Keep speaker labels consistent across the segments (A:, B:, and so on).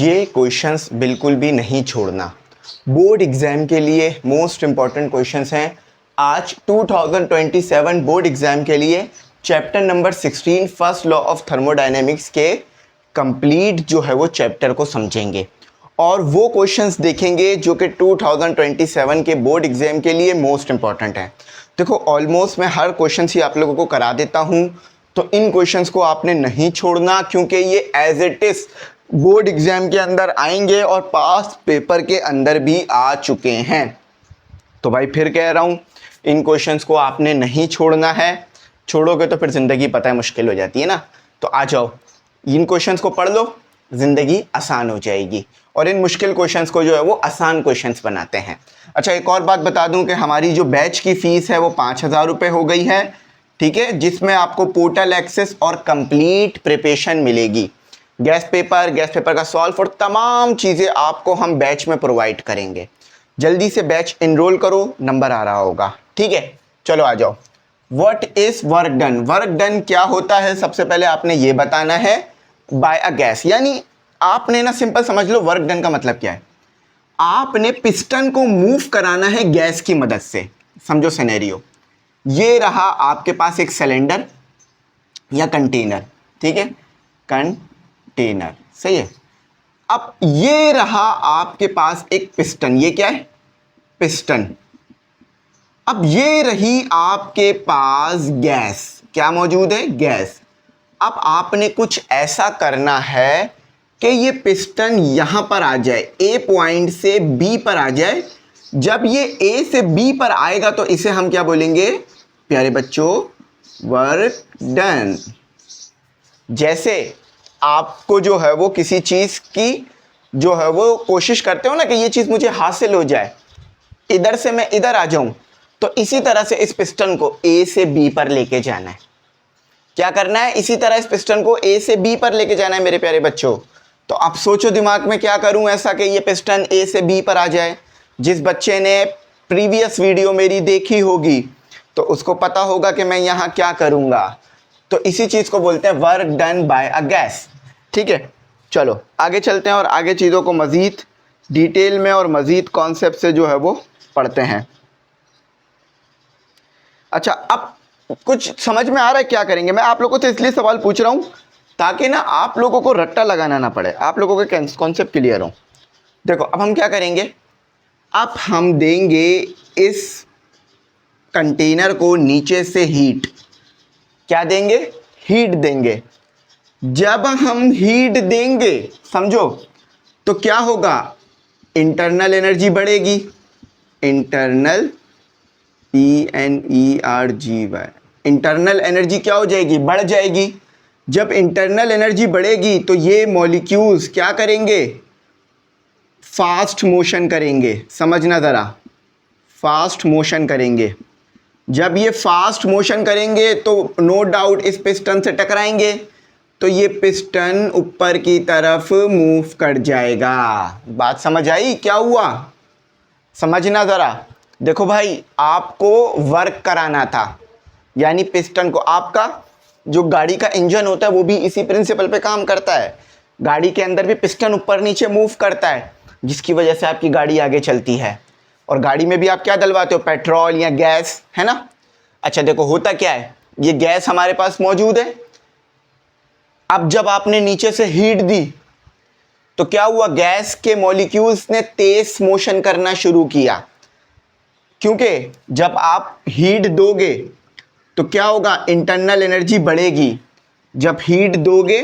A: ये क्वेश्चंस बिल्कुल भी नहीं छोड़ना। बोर्ड एग्ज़ाम के लिए मोस्ट इम्पॉर्टेंट क्वेश्चंस हैं। आज 2027 बोर्ड एग्ज़ाम के लिए chapter number 16 first law of thermodynamics के कंप्लीट जो है वो चैप्टर को समझेंगे और वो क्वेश्चंस देखेंगे जो कि 2027 के बोर्ड एग्ज़ाम के लिए मोस्ट इम्पॉर्टेंट हैं। देखो ऑलमोस्ट मैं हर क्वेश्चन ही आप लोगों को करा देता हूँ, तो इन क्वेश्चंस को आपने नहीं छोड़ना क्योंकि ये as it is board exam के अंदर आएंगे और पास पेपर के अंदर भी आ चुके हैं। तो भाई फिर कह रहा हूँ, इन क्वेश्चंस को आपने नहीं छोड़ना है। छोड़ोगे तो फिर ज़िंदगी पता है मुश्किल हो जाती है ना। तो आ जाओ, इन क्वेश्चंस को पढ़ लो, ज़िंदगी आसान हो जाएगी और इन मुश्किल क्वेश्चंस को जो है वो आसान क्वेश्चंस बनाते हैं। अच्छा, एक और बात बता दूं कि हमारी जो बैच की फ़ीस है वो 5,000 रुपये हो गई है, ठीक है, जिसमें आपको पोर्टल एक्सेस और कंप्लीट प्रिपरेशन मिलेगी। गैस पेपर का सॉल्व और तमाम चीज़ें आपको हम बैच में प्रोवाइड करेंगे। जल्दी से बैच इनरोल करो, नंबर आ रहा होगा, ठीक है। चलो आ जाओ। What is work done? Work done क्या होता है? सबसे पहले आपने ये बताना है बाय अ गैस, यानी आपने ना सिंपल समझ लो वर्क डन का मतलब क्या है। आपने पिस्टन को मूव कराना है गैस की मदद से। समझो सिनेरियो, ये रहा आपके पास एक सिलेंडर या कंटेनर, ठीक है, कंटेनर, सही है। अब ये रहा आपके पास एक पिस्टन, ये क्या है? पिस्टन। अब ये रही आपके पास गैस, क्या मौजूद है? गैस। अब आपने कुछ ऐसा करना है कि ये पिस्टन यहां पर आ जाए, ए पॉइंट से बी पर आ जाए। जब ये ए से बी पर आएगा तो इसे हम क्या बोलेंगे प्यारे बच्चों? Work done. जैसे आपको जो है वो किसी चीज़ की जो है वो कोशिश करते हो ना कि ये चीज़ मुझे हासिल हो जाए, इधर से मैं इधर आ जाऊं, तो इसी तरह से इस पिस्टन को ए से बी पर लेके जाना है। क्या करना है? इसी तरह इस पिस्टन को ए से बी पर लेके जाना है मेरे प्यारे बच्चों। तो अब सोचो दिमाग में क्या करूं ऐसा कि ये पिस्टन ए से बी पर आ जाए। जिस बच्चे ने प्रीवियस वीडियो मेरी देखी होगी तो उसको पता होगा कि मैं यहाँ क्या करूँगा। तो इसी चीज़ को बोलते हैं work done by a gas, ठीक है। चलो आगे चलते हैं और आगे चीज़ों को मज़ीद डिटेल में और मज़ीद कॉन्सेप्ट से जो है वो पढ़ते हैं। अच्छा, अब कुछ समझ में आ रहा है क्या करेंगे? मैं आप लोगों से इसलिए सवाल पूछ रहा हूँ ताकि ना आप लोगों को रट्टा लगाना ना पड़े, आप लोगों के कॉन्सेप्ट क्लियर हो। देखो अब हम क्या करेंगे, अब हम देंगे इस कंटेनर को नीचे से हीट। क्या देंगे? हीट देंगे। जब हम हीट देंगे समझो तो क्या होगा? इंटरनल एनर्जी बढ़ेगी। इंटरनल ENERGY, इंटरनल एनर्जी क्या हो जाएगी? बढ़ जाएगी। जब इंटरनल एनर्जी बढ़ेगी तो ये मॉलिक्यूल्स क्या करेंगे? फास्ट मोशन करेंगे। समझना ज़रा, फास्ट मोशन करेंगे। जब ये फास्ट मोशन करेंगे तो नो डाउट इस पिस्टन से टकराएंगे, तो ये पिस्टन ऊपर की तरफ मूव कर जाएगा। बात समझ आई क्या हुआ? समझना ज़रा। देखो भाई, आपको वर्क कराना था, यानी पिस्टन को, आपका जो गाड़ी का इंजन होता है वो भी इसी प्रिंसिपल पे काम करता है। गाड़ी के अंदर भी पिस्टन ऊपर नीचे मूव करता है, जिसकी वजह से आपकी गाड़ी आगे चलती है। और गाड़ी में भी आप क्या डलवाते हो? पेट्रोल या गैस, है ना। अच्छा देखो होता क्या है, ये गैस हमारे पास मौजूद है। अब जब आपने नीचे से हीट दी तो क्या हुआ? गैस के मॉलिक्यूल्स ने तेज मोशन करना शुरू किया, क्योंकि जब आप हीट दोगे तो क्या होगा? इंटरनल एनर्जी बढ़ेगी। जब हीट दोगे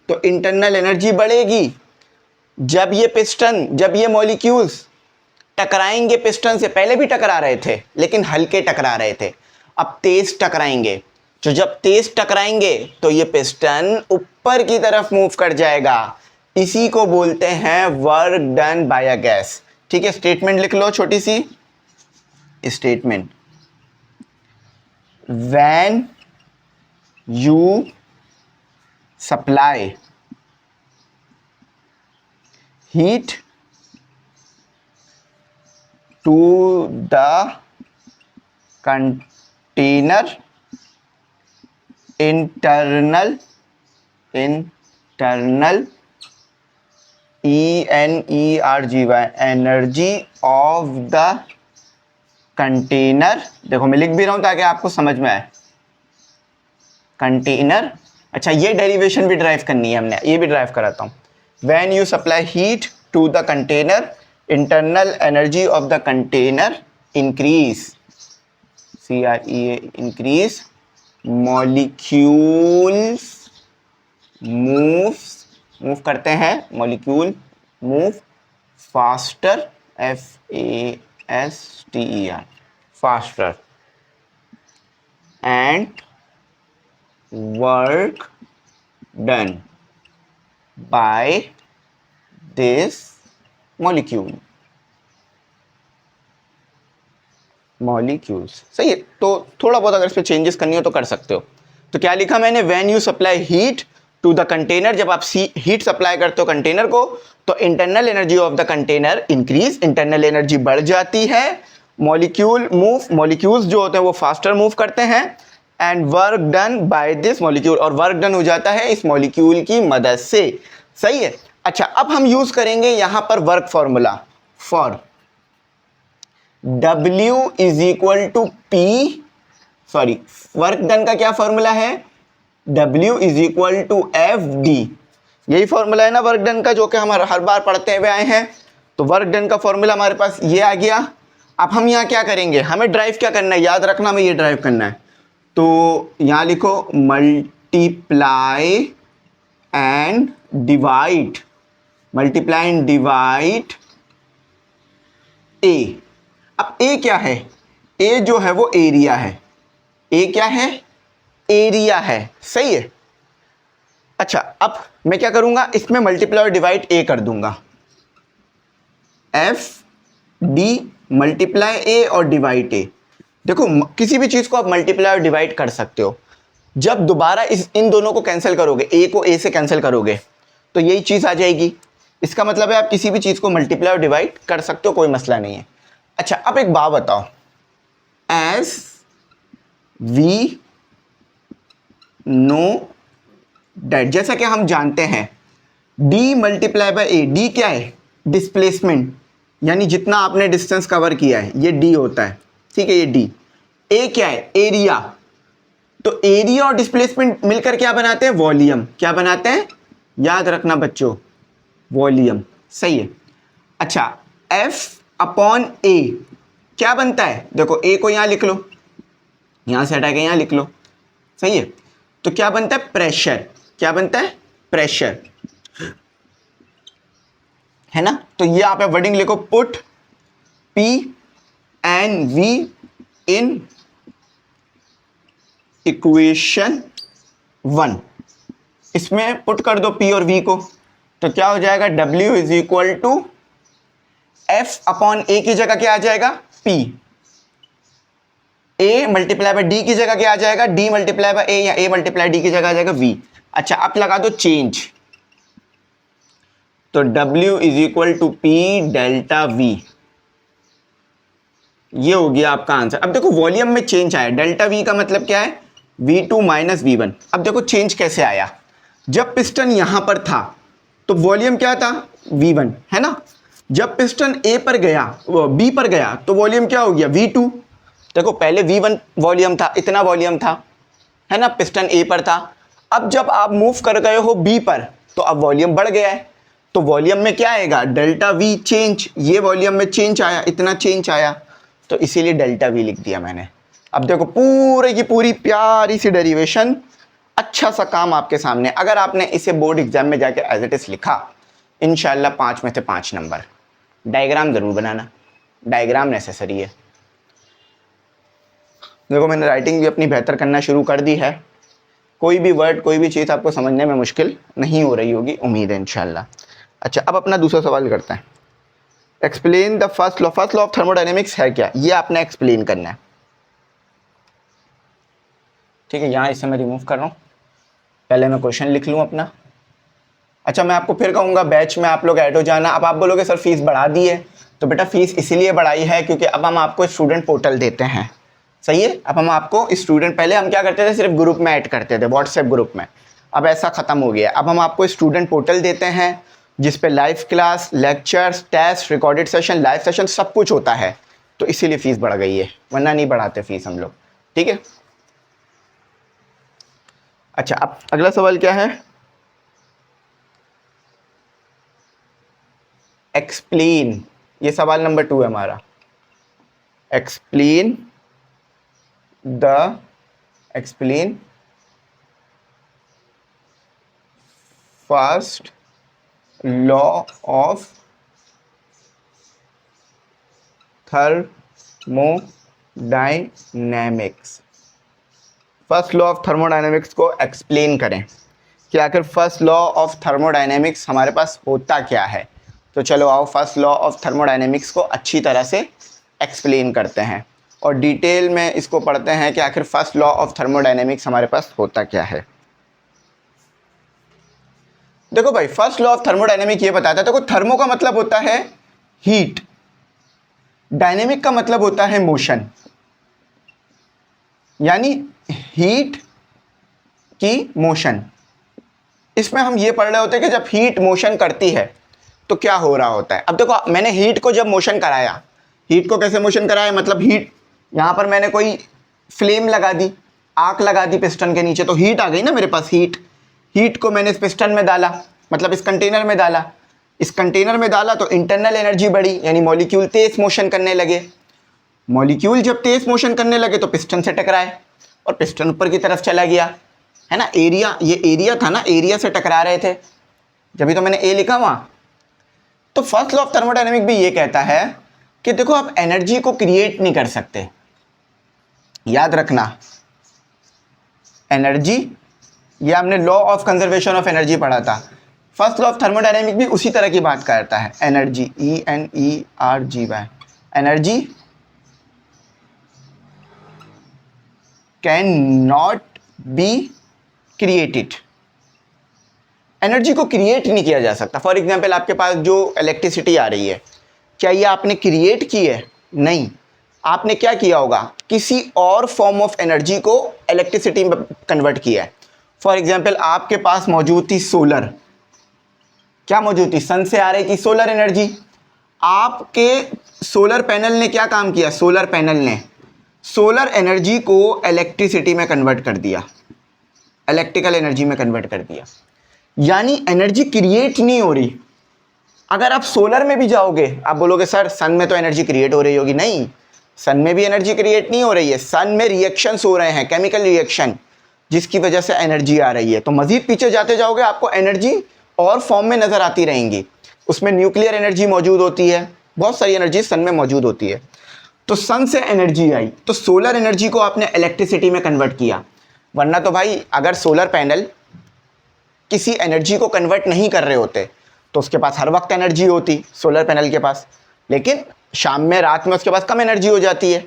A: तो इंटरनल एनर्जी बढ़ेगी। जब ये मॉलिक्यूल्स टकराएंगे पिस्टन से, पहले भी टकरा रहे थे लेकिन हल्के टकरा रहे थे, अब तेज टकराएंगे। तो जब तेज टकराएंगे तो ये पिस्टन ऊपर की तरफ मूव कर जाएगा। इसी को बोलते हैं work done by a gas, ठीक है। स्टेटमेंट लिख लो, छोटी सी statement. when you supply heat to the container, internal ENERGY, energy of the container. देखो मैं लिख भी रहा हूं ताकि आपको समझ में आए, कंटेनर। अच्छा ये डेरिवेशन भी ड्राइव करनी है हमने, ये भी ड्राइव कराता हूं। When you supply heat to the container, internal energy of the container increase, CREA increase, molecules move करते हैं, molecule move faster, FASTER, faster, and work done by this molecules. सही है, तो थोड़ा बहुत अगर इस पर चेंजेस करनी हो तो कर सकते हो। तो क्या लिखा मैंने, when you supply heat to the container, जब आप हीट सप्लाई करते हो कंटेनर को तो internal energy of the container increase, internal energy बढ़ जाती है, मॉलिक्यूल मूव, मॉलिक्यूल्स जो होते हैं वो फास्टर मूव करते हैं, and work done by this molecule, और वर्क डन हो जाता है इस मॉलिक्यूल की मदद से। सही है। अच्छा अब हम यूज करेंगे यहां पर work formula for W is equal to P, sorry work done का क्या फॉर्मूला है, W is equal to FD, यही फॉर्मूला है ना वर्क डन का, जो कि हम हर बार पढ़ते हुए आए हैं। तो वर्क डन का फॉर्मूला हमारे पास ये आ गया। अब हम यहाँ क्या करेंगे, हमें ड्राइव क्या करना है, याद रखना हमें ये ड्राइव करना है। तो यहाँ लिखो multiply and divide, multiply and divide A। अब A क्या है, A जो है वो एरिया है, A क्या है, एरिया है। सही है। अच्छा अब मैं क्या करूंगा, इसमें मल्टीप्लाई और डिवाइड A कर दूंगा, FD मल्टीप्लाई A और डिवाइड A। देखो किसी भी चीज को आप मल्टीप्लाई और डिवाइड कर सकते हो, जब दोबारा इन दोनों को कैंसिल करोगे, A को A से कैंसिल करोगे तो यही चीज आ जाएगी। इसका मतलब है आप किसी भी चीज को मल्टीप्लाई और डिवाइड कर सकते हो, कोई मसला नहीं है। अच्छा अब एक बात बताओ, एज वी नो डेट, जैसा कि हम जानते हैं D multiply by A, D क्या है, डिस्प्लेसमेंट, यानी जितना आपने डिस्टेंस कवर किया है ये D होता है, ठीक है, ये D। A क्या है, एरिया, तो एरिया और डिस्प्लेसमेंट मिलकर क्या बनाते हैं, वॉल्यूम। क्या बनाते हैं, याद रखना बच्चों, वॉल्यूम। सही है। अच्छा F अपॉन A क्या बनता है, देखो A को यहां लिख लो, यहां से हटा के यहां लिख लो। सही है। तो क्या बनता है, प्रेशर। क्या बनता है, प्रेशर, है ना। तो ये आप वर्डिंग लिखो, put P and V in equation 1, इसमें पुट कर दो P और V को, तो क्या हो जाएगा, W is equal to F upon A की जगह क्या आ जाएगा, P, A multiply by D की जगह क्या आ जाएगा, D मल्टीप्लाई बाय A, या A मल्टीप्लाई D की जगह आ जाएगा V। अच्छा अब लगा दो चेंज, तो W is equal to P delta V, ये हो गया आपका आंसर। अब देखो वॉल्यूम में चेंज आया, डेल्टा V का मतलब क्या है, V2 माइनस V1। अब देखो चेंज कैसे आया, जब पिस्टन यहां पर था तो वॉल्यूम क्या था, V1, है ना। जब पिस्टन A पर गया, B पर गया तो वॉल्यूम क्या हो गया, V2। देखो पहले V1 वॉल्यूम था, इतना वॉल्यूम था, है ना, पिस्टन A पर था। अब जब आप मूव कर गए हो B पर तो अब वॉल्यूम बढ़ गया है, तो वॉल्यूम में क्या आएगा, डेल्टा V चेंज, ये वॉल्यूम में चेंज आया, इतना चेंज आया, तो इसीलिए डेल्टा V लिख दिया मैंने। अब देखो पूरे की पूरी प्यारी सी डेरिवेशन, अच्छा सा काम आपके सामने। अगर आपने इसे बोर्ड एग्जाम में जाके एज इट इज लिखा, इंशाल्लाह 5 में से 5 नंबर। डायग्राम जरूर बनाना, डायग्राम नेसेसरी है। देखो मैंने राइटिंग भी अपनी बेहतर करना शुरू कर दी है, कोई भी वर्ड कोई भी चीज़ आपको समझने में मुश्किल नहीं हो रही होगी, उम्मीद है इंशाल्लाह। अच्छा अब अपना दूसरा सवाल करते हैं, explain the first law. First law of thermodynamics है क्या, ये आपने एक्सप्लेन करना है। ठीक है, यहाँ इसे मैं रिमूव कर रहा हूँ, पहले मैं क्वेश्चन लिख लूँ अपना। अच्छा मैं आपको फिर कहूँगा बैच में आप लोग ऐड हो जाना। अब आप बोलोगे सर फीस बढ़ा दी है, तो बेटा फीस इसीलिए बढ़ाई है क्योंकि अब हम आपको स्टूडेंट पोर्टल देते हैं। सही है, अब हम आपको स्टूडेंट, पहले हम क्या करते थे, सिर्फ ग्रुप में ऐड करते थे, व्हाट्सएप ग्रुप में, अब ऐसा ख़त्म हो गया। अब हम आपको स्टूडेंट पोर्टल देते हैं, जिस पे live class, lectures, test, recorded session, live session सब कुछ होता है, तो इसीलिए फीस बढ़ गई है, वरना नहीं बढ़ाते फीस हम लोग। ठीक है, अच्छा अब अगला सवाल क्या है? एक्सप्लेन, ये सवाल नंबर 2 है हमारा। Explain first law of thermodynamics. First law of thermodynamics को एक्सप्लेन करें कि आखिर फर्स्ट लॉ ऑफ थर्मोडायनेमिक्स हमारे पास होता क्या है। तो चलो आओ फर्स्ट लॉ ऑफ थर्मोडायनेमिक्स को अच्छी तरह से एक्सप्लेन करते हैं और डिटेल में इसको पढ़ते हैं कि आखिर फर्स्ट लॉ ऑफ थर्मोडायनेमिक्स हमारे पास होता क्या है। देखो भाई, फर्स्ट लॉ ऑफ थर्मोडायनेमिक ये बताता है, देखो थर्मो का मतलब होता है हीट, डायनेमिक का मतलब होता है मोशन, यानी हीट की मोशन। इसमें हम ये पढ़ रहे होते हैं कि जब हीट मोशन करती है तो क्या हो रहा होता है। अब देखो, मैंने हीट को जब मोशन कराया, हीट को कैसे मोशन कराया, मतलब हीट, यहां पर मैंने कोई फ्लेम लगा दी, आग लगा दी पिस्टन के नीचे, तो हीट आ गई ना मेरे पास। हीट को मैंने इस पिस्टन में डाला, मतलब इस कंटेनर में डाला। इस कंटेनर में डाला तो इंटरनल एनर्जी बढ़ी, यानी मॉलिक्यूल तेज मोशन करने लगे। मॉलिक्यूल जब तेज मोशन करने लगे तो पिस्टन से टकराए और पिस्टन ऊपर की तरफ चला गया, है ना। एरिया, ये एरिया था ना, एरिया से टकरा रहे थे, जब तो मैंने ए लिखा वहां। तो फर्स्ट लॉ ऑफ थर्मोडायनेमिक भी ये कहता है कि देखो आप एनर्जी को क्रिएट नहीं कर सकते, याद रखना। एनर्जी, ये हमने law of conservation of energy पढ़ा था। फर्स्ट लॉ ऑफ थर्मोडायनेमिक भी उसी तरह की बात करता है। Energy, ENERGY, energy can not be created. Energy को क्रिएट नहीं किया जा सकता। फॉर एग्जाम्पल, आपके पास जो इलेक्ट्रिसिटी आ रही है, क्या ये आपने क्रिएट की है? नहीं। आपने क्या किया होगा, किसी और फॉर्म ऑफ एनर्जी को इलेक्ट्रिसिटी में कन्वर्ट किया है। फॉर एग्जाम्पल, आपके पास मौजूद थी सोलर, क्या मौजूद थी, सन से आ रही थी सोलर एनर्जी। आपके सोलर पैनल ने क्या काम किया, सोलर पैनल ने सोलर एनर्जी को इलेक्ट्रिसिटी में कन्वर्ट कर दिया, इलेक्ट्रिकल एनर्जी में कन्वर्ट कर दिया, यानी एनर्जी क्रिएट नहीं हो रही। अगर आप सोलर में भी जाओगे, आप बोलोगे सर सन में तो एनर्जी क्रिएट हो रही होगी। नहीं, सन में भी एनर्जी क्रिएट नहीं हो रही है। सन में रिएक्शंस हो रहे हैं, केमिकल रिएक्शन, जिसकी वजह से एनर्जी आ रही है। तो मजीद पीछे जाते जाओगे, आपको एनर्जी और फॉर्म में नजर आती रहेंगी। उसमें न्यूक्लियर एनर्जी मौजूद होती है, बहुत सारी एनर्जी सन में मौजूद होती है। तो सन से एनर्जी आई, तो सोलर एनर्जी को आपने इलेक्ट्रिसिटी में कन्वर्ट किया। वरना तो भाई, अगर सोलर पैनल किसी एनर्जी को कन्वर्ट नहीं कर रहे होते तो उसके पास हर वक्त एनर्जी होती, सोलर पैनल के पास, लेकिन शाम में, रात में उसके पास कम एनर्जी हो जाती है,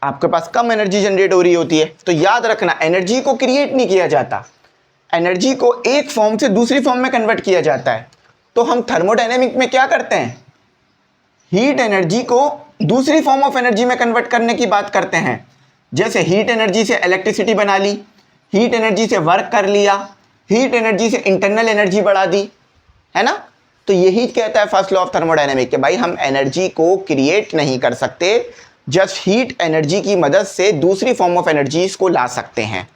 A: आपके पास कम एनर्जी जनरेट हो रही होती है। तो याद रखना, एनर्जी को क्रिएट नहीं किया जाता, एनर्जी को एक फॉर्म से दूसरी फॉर्म में कन्वर्ट किया जाता है। तो हम थर्मोडायनेमिक में क्या करते हैं, हीट एनर्जी को दूसरी फॉर्म ऑफ एनर्जी में कन्वर्ट करने की बात करते हैं। जैसे हीट एनर्जी से इलेक्ट्रिसिटी बना ली, हीट एनर्जी से वर्क कर लिया, हीट एनर्जी से इंटरनल एनर्जी बढ़ा दी, है ना। तो यही कहता है फर्स्ट लॉ ऑफ थर्मोडायनेमिक कि भाई हम एनर्जी को क्रिएट नहीं कर सकते, जस्ट हीट एनर्जी की मदद से दूसरी फॉर्म ऑफ एनर्जीज को ला सकते हैं।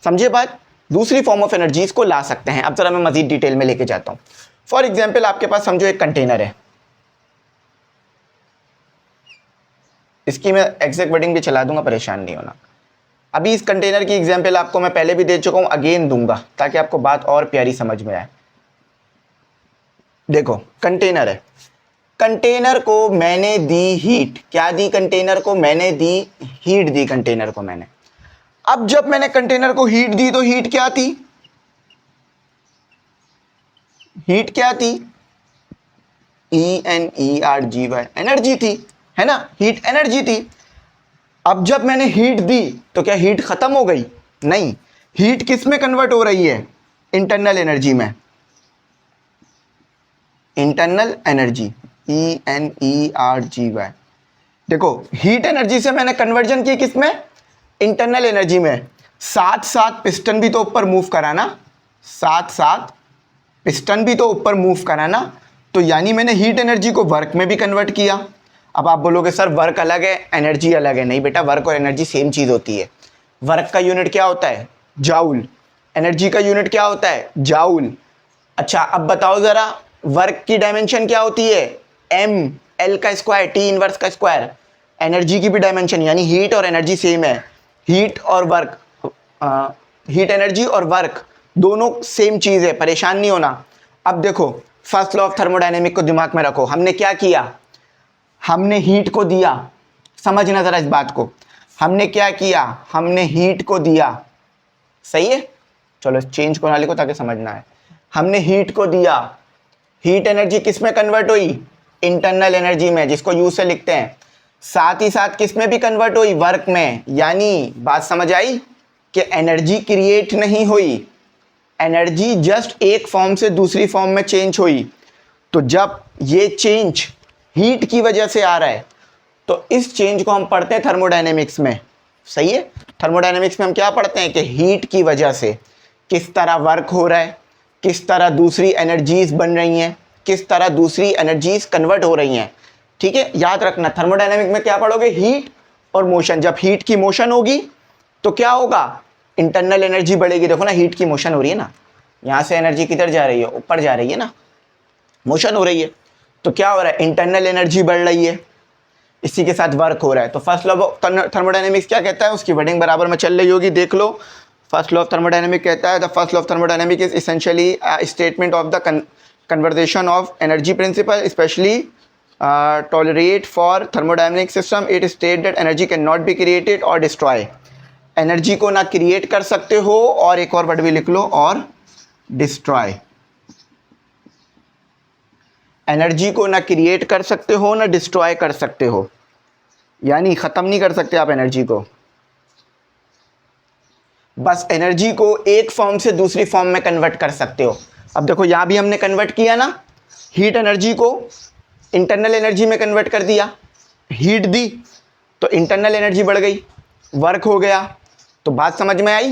A: समझे बात, दूसरी फॉर्म ऑफ एनर्जीज को ला सकते हैं। अब जरा मैं मजीद डिटेल में लेके जाता हूं। फॉर एग्जाम्पल, आपके पास समझो एक कंटेनर है, इसकी मैं एग्जैक्ट वर्डिंग भी चला दूंगा, परेशान नहीं होना। अभी इस कंटेनर की एग्जाम्पल आपको मैं पहले भी दे चुका हूं, अगेन दूंगा ताकि आपको बात और प्यारी समझ में आए। देखो कंटेनर है, कंटेनर को मैंने दी हीट, क्या दी कंटेनर को, मैंने दी हीट, दी कंटेनर को मैंने। अब जब मैंने कंटेनर को हीट दी तो हीट क्या थी, हीट क्या थी, ENERGY, एनर्जी थी, है ना, हीट एनर्जी थी। अब जब मैंने हीट दी तो क्या हीट खत्म हो गई, नहीं, हीट किस में कन्वर्ट हो रही है, इंटरनल एनर्जी में, इंटरनल एनर्जी, ENERGY। देखो हीट एनर्जी से मैंने कन्वर्जन की किस में, इंटरनल एनर्जी में। साथ साथ पिस्टन भी तो ऊपर मूव करा ना, साथ साथ पिस्टन भी तो ऊपर मूव करा ना, तो यानी मैंने हीट एनर्जी को वर्क में भी कन्वर्ट किया। अब आप बोलोगे सर वर्क अलग है एनर्जी अलग है। नहीं बेटा, वर्क और एनर्जी सेम चीज़ होती है। वर्क का यूनिट क्या होता है? जाउल। एनर्जी का यूनिट क्या होता है? जाउल। अच्छा अब बताओ ज़रा, वर्क की डायमेंशन क्या होती है? एम, एल का स्क्वायर, टी इनवर्स का स्क्वायर। एनर्जी की भी डायमेंशन, यानी हीट और एनर्जी सेम है। हीट और वर्क, हीट एनर्जी और वर्क दोनों सेम चीज़ है, परेशान नहीं होना। अब देखो, फर्स्ट लॉ ऑफ थर्मोडायनेमिक को दिमाग में रखो। हमने क्या किया? हमने हीट को दिया, समझना ज़रा इस बात को। हमने क्या किया? हमने हीट को दिया, सही है? चलो चेंज को ना लिखो ताकि समझना है। हमने हीट को दिया, हीट एनर्जी किस में कन्वर्ट हुई? इंटरनल एनर्जी में, जिसको यू से लिखते हैं। साथ ही साथ किस में भी कन्वर्ट हुई? वर्क में। यानी बात समझ आई कि एनर्जी क्रिएट नहीं हुई, एनर्जी जस्ट एक फॉर्म से दूसरी फॉर्म में चेंज हुई। तो जब ये चेंज हीट की वजह से आ रहा है तो इस चेंज को हम पढ़ते हैं थर्मोडायनेमिक्स में, सही है? थर्मोडायनेमिक्स में हम क्या पढ़ते हैं कि हीट की वजह से किस तरह वर्क हो रहा है, किस तरह दूसरी एनर्जीज बन रही हैं, किस तरह दूसरी एनर्जीज कन्वर्ट हो रही हैं। ठीक है, याद रखना थर्मोडायनेमिक में क्या पढ़ोगे? हीट और मोशन। जब हीट की मोशन होगी तो क्या होगा? इंटरनल एनर्जी बढ़ेगी। देखो ना, हीट की मोशन हो रही है ना, यहाँ से एनर्जी किधर जा रही है? ऊपर जा रही है ना, मोशन हो रही है। तो क्या हो रहा है? इंटरनल एनर्जी बढ़ रही है, इसी के साथ वर्क हो रहा है। तो फर्स्ट लॉ ऑफ थर्मोडायनेमिक्स क्या कहता है? उसकी वर्डिंग बराबर में चल रही होगी, देख लो। फर्स्ट लॉ ऑफ थर्मोडायनेमिक कहता है the first law of thermodynamic is essentially statement of the conversation of energy principal specially tolerate for thermodynamic system. It state that energy can not be created और destroy. Energy को ना create कर सकते हो, और एक और वर्ड भी लिख लो, और डिस्ट्रॉय। एनर्जी को ना क्रिएट कर सकते हो ना डिस्ट्रॉय कर सकते हो, यानी ख़त्म नहीं कर सकते आप एनर्जी को, बस एनर्जी को एक फॉर्म से दूसरी फॉर्म में कन्वर्ट कर सकते हो। अब देखो यहाँ भी हमने कन्वर्ट किया ना, हीट एनर्जी को इंटरनल एनर्जी में कन्वर्ट कर दिया, हीट दी तो इंटरनल एनर्जी बढ़ गई, वर्क हो गया। तो बात समझ में आई?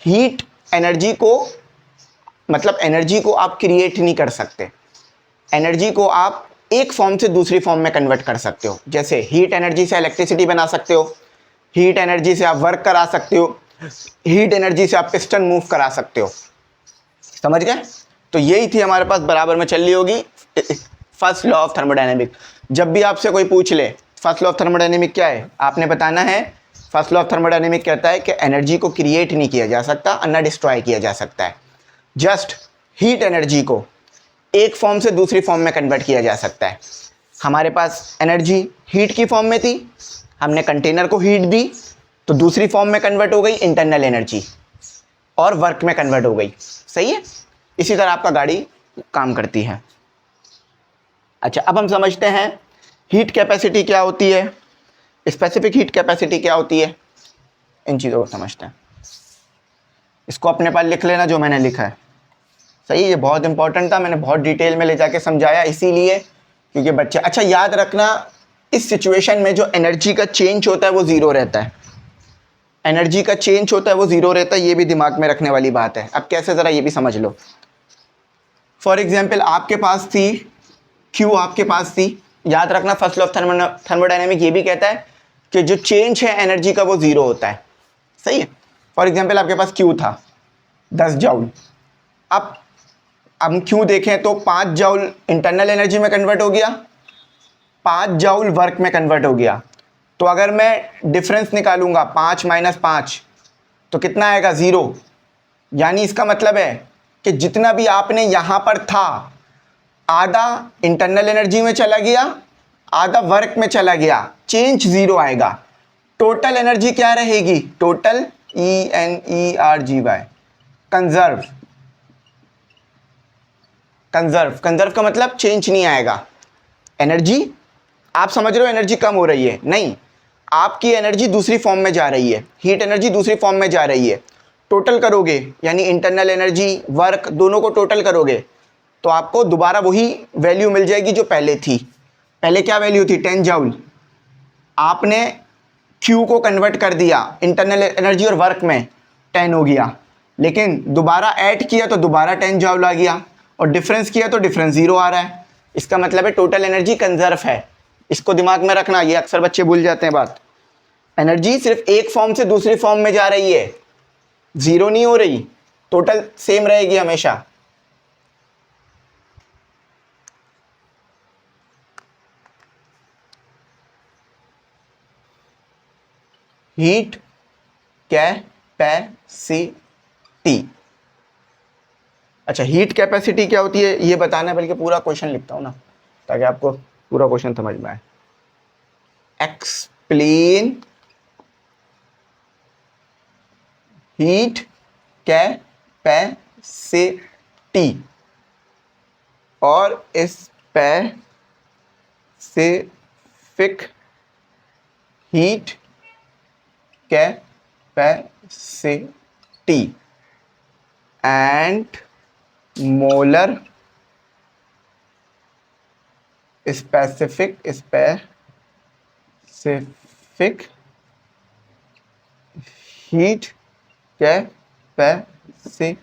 A: हीट एनर्जी को, मतलब एनर्जी को आप क्रिएट नहीं कर सकते, एनर्जी को आप एक फॉर्म से दूसरी फॉर्म में कन्वर्ट कर सकते हो। जैसे हीट एनर्जी से इलेक्ट्रिसिटी बना सकते हो, हीट एनर्जी से आप वर्क करा सकते हो, हीट एनर्जी से आप पिस्टन मूव करा सकते हो। समझ गए? तो यही थी हमारे पास, बराबर में चल रही होगी फर्स्ट लॉ ऑफ थर्मोडायनेमिक। जब भी आपसे कोई पूछ ले फर्स्ट लॉ ऑफ थर्मोडायनेमिक क्या है, आपने बताना है फर्स्ट लॉ ऑफ थर्मोडायनेमिक कहता है कि एनर्जी को क्रिएट नहीं किया जा सकता और ना डिस्ट्रॉय किया जा सकता है, जस्ट हीट एनर्जी को एक फॉर्म से दूसरी फॉर्म में कन्वर्ट किया जा सकता है। हमारे पास एनर्जी हीट की फॉर्म में थी, हमने कंटेनर को हीट दी तो दूसरी फॉर्म में कन्वर्ट हो गई इंटरनल एनर्जी, और वर्क में कन्वर्ट हो गई। सही है? इसी तरह आपका गाड़ी काम करती है। अच्छा, अब हम समझते हैं हीट कैपेसिटी क्या होती है, स्पेसिफिक हीट कैपेसिटी क्या होती है, इन चीज़ों को समझते हैं। इसको अपने पास लिख लेना जो मैंने लिखा है, सही है? ये बहुत इंपॉर्टेंट था, मैंने बहुत डिटेल में ले जाके समझाया इसीलिए क्योंकि बच्चे, अच्छा याद रखना इस सिचुएशन में जो एनर्जी का चेंज होता है वो ज़ीरो रहता है, एनर्जी का चेंज होता है वो ज़ीरो रहता है, ये भी दिमाग में रखने वाली बात है। अब कैसे, ज़रा ये भी समझ लो। फॉर एग्जाम्पल आपके पास थी क्यू, आपके पास थी, याद रखना फर्स्ट लॉ ऑफ थर्मोडायनेमिक ये भी कहता है कि जो चेंज है एनर्जी का वो ज़ीरो होता है। सही है? फॉर एग्जाम्पल आपके पास क्यू था 10 जूल, अब हम क्यू देखें तो 5 जूल इंटरनल एनर्जी में कन्वर्ट हो गया, 5 जूल वर्क में कन्वर्ट हो गया। तो अगर मैं डिफरेंस निकालूंगा 5 - 5 तो कितना आएगा? 0। यानी इसका मतलब है कि जितना भी आपने यहाँ पर था आधा इंटरनल एनर्जी में चला गया, आधा वर्क में चला गया, चेंज 0 आएगा। टोटल एनर्जी क्या रहेगी? Total ENERGY, conserve. Conserve, conserve का मतलब चेंज नहीं आएगा। एनर्जी आप समझ रहे हो एनर्जी कम हो रही है, नहीं, आपकी एनर्जी दूसरी फॉर्म में जा रही है, हीट एनर्जी दूसरी फॉर्म में जा रही है। टोटल करोगे यानी इंटरनल एनर्जी वर्क दोनों को टोटल करोगे तो आपको दोबारा वही वैल्यू मिल जाएगी जो पहले थी। पहले क्या वैल्यू थी? 10 जूल। आपने क्यू को कन्वर्ट कर दिया इंटरनल एनर्जी और वर्क में, 10 हो गया, लेकिन दोबारा ऐड किया तो दोबारा 10 जूल आ गया। और डिफरेंस किया तो डिफरेंस 0 आ रहा है, इसका मतलब है टोटल एनर्जी कंजर्व है। इसको दिमाग में रखना, ये अक्सर बच्चे भूल जाते हैं बात। एनर्जी सिर्फ एक फॉर्म से दूसरी फॉर्म में जा रही है, 0 नहीं हो रही, टोटल सेम रहेगी हमेशा। हीट कैपेसिटी, अच्छा हीट कैपेसिटी क्या होती है ये बताना है, बल्कि पूरा क्वेश्चन लिखता हूं ना ताकि आपको पूरा क्वेश्चन समझ में आए। एक्सप्लेन हीट कैपेसिटी और specific heat capacity and molar specific heat capacity.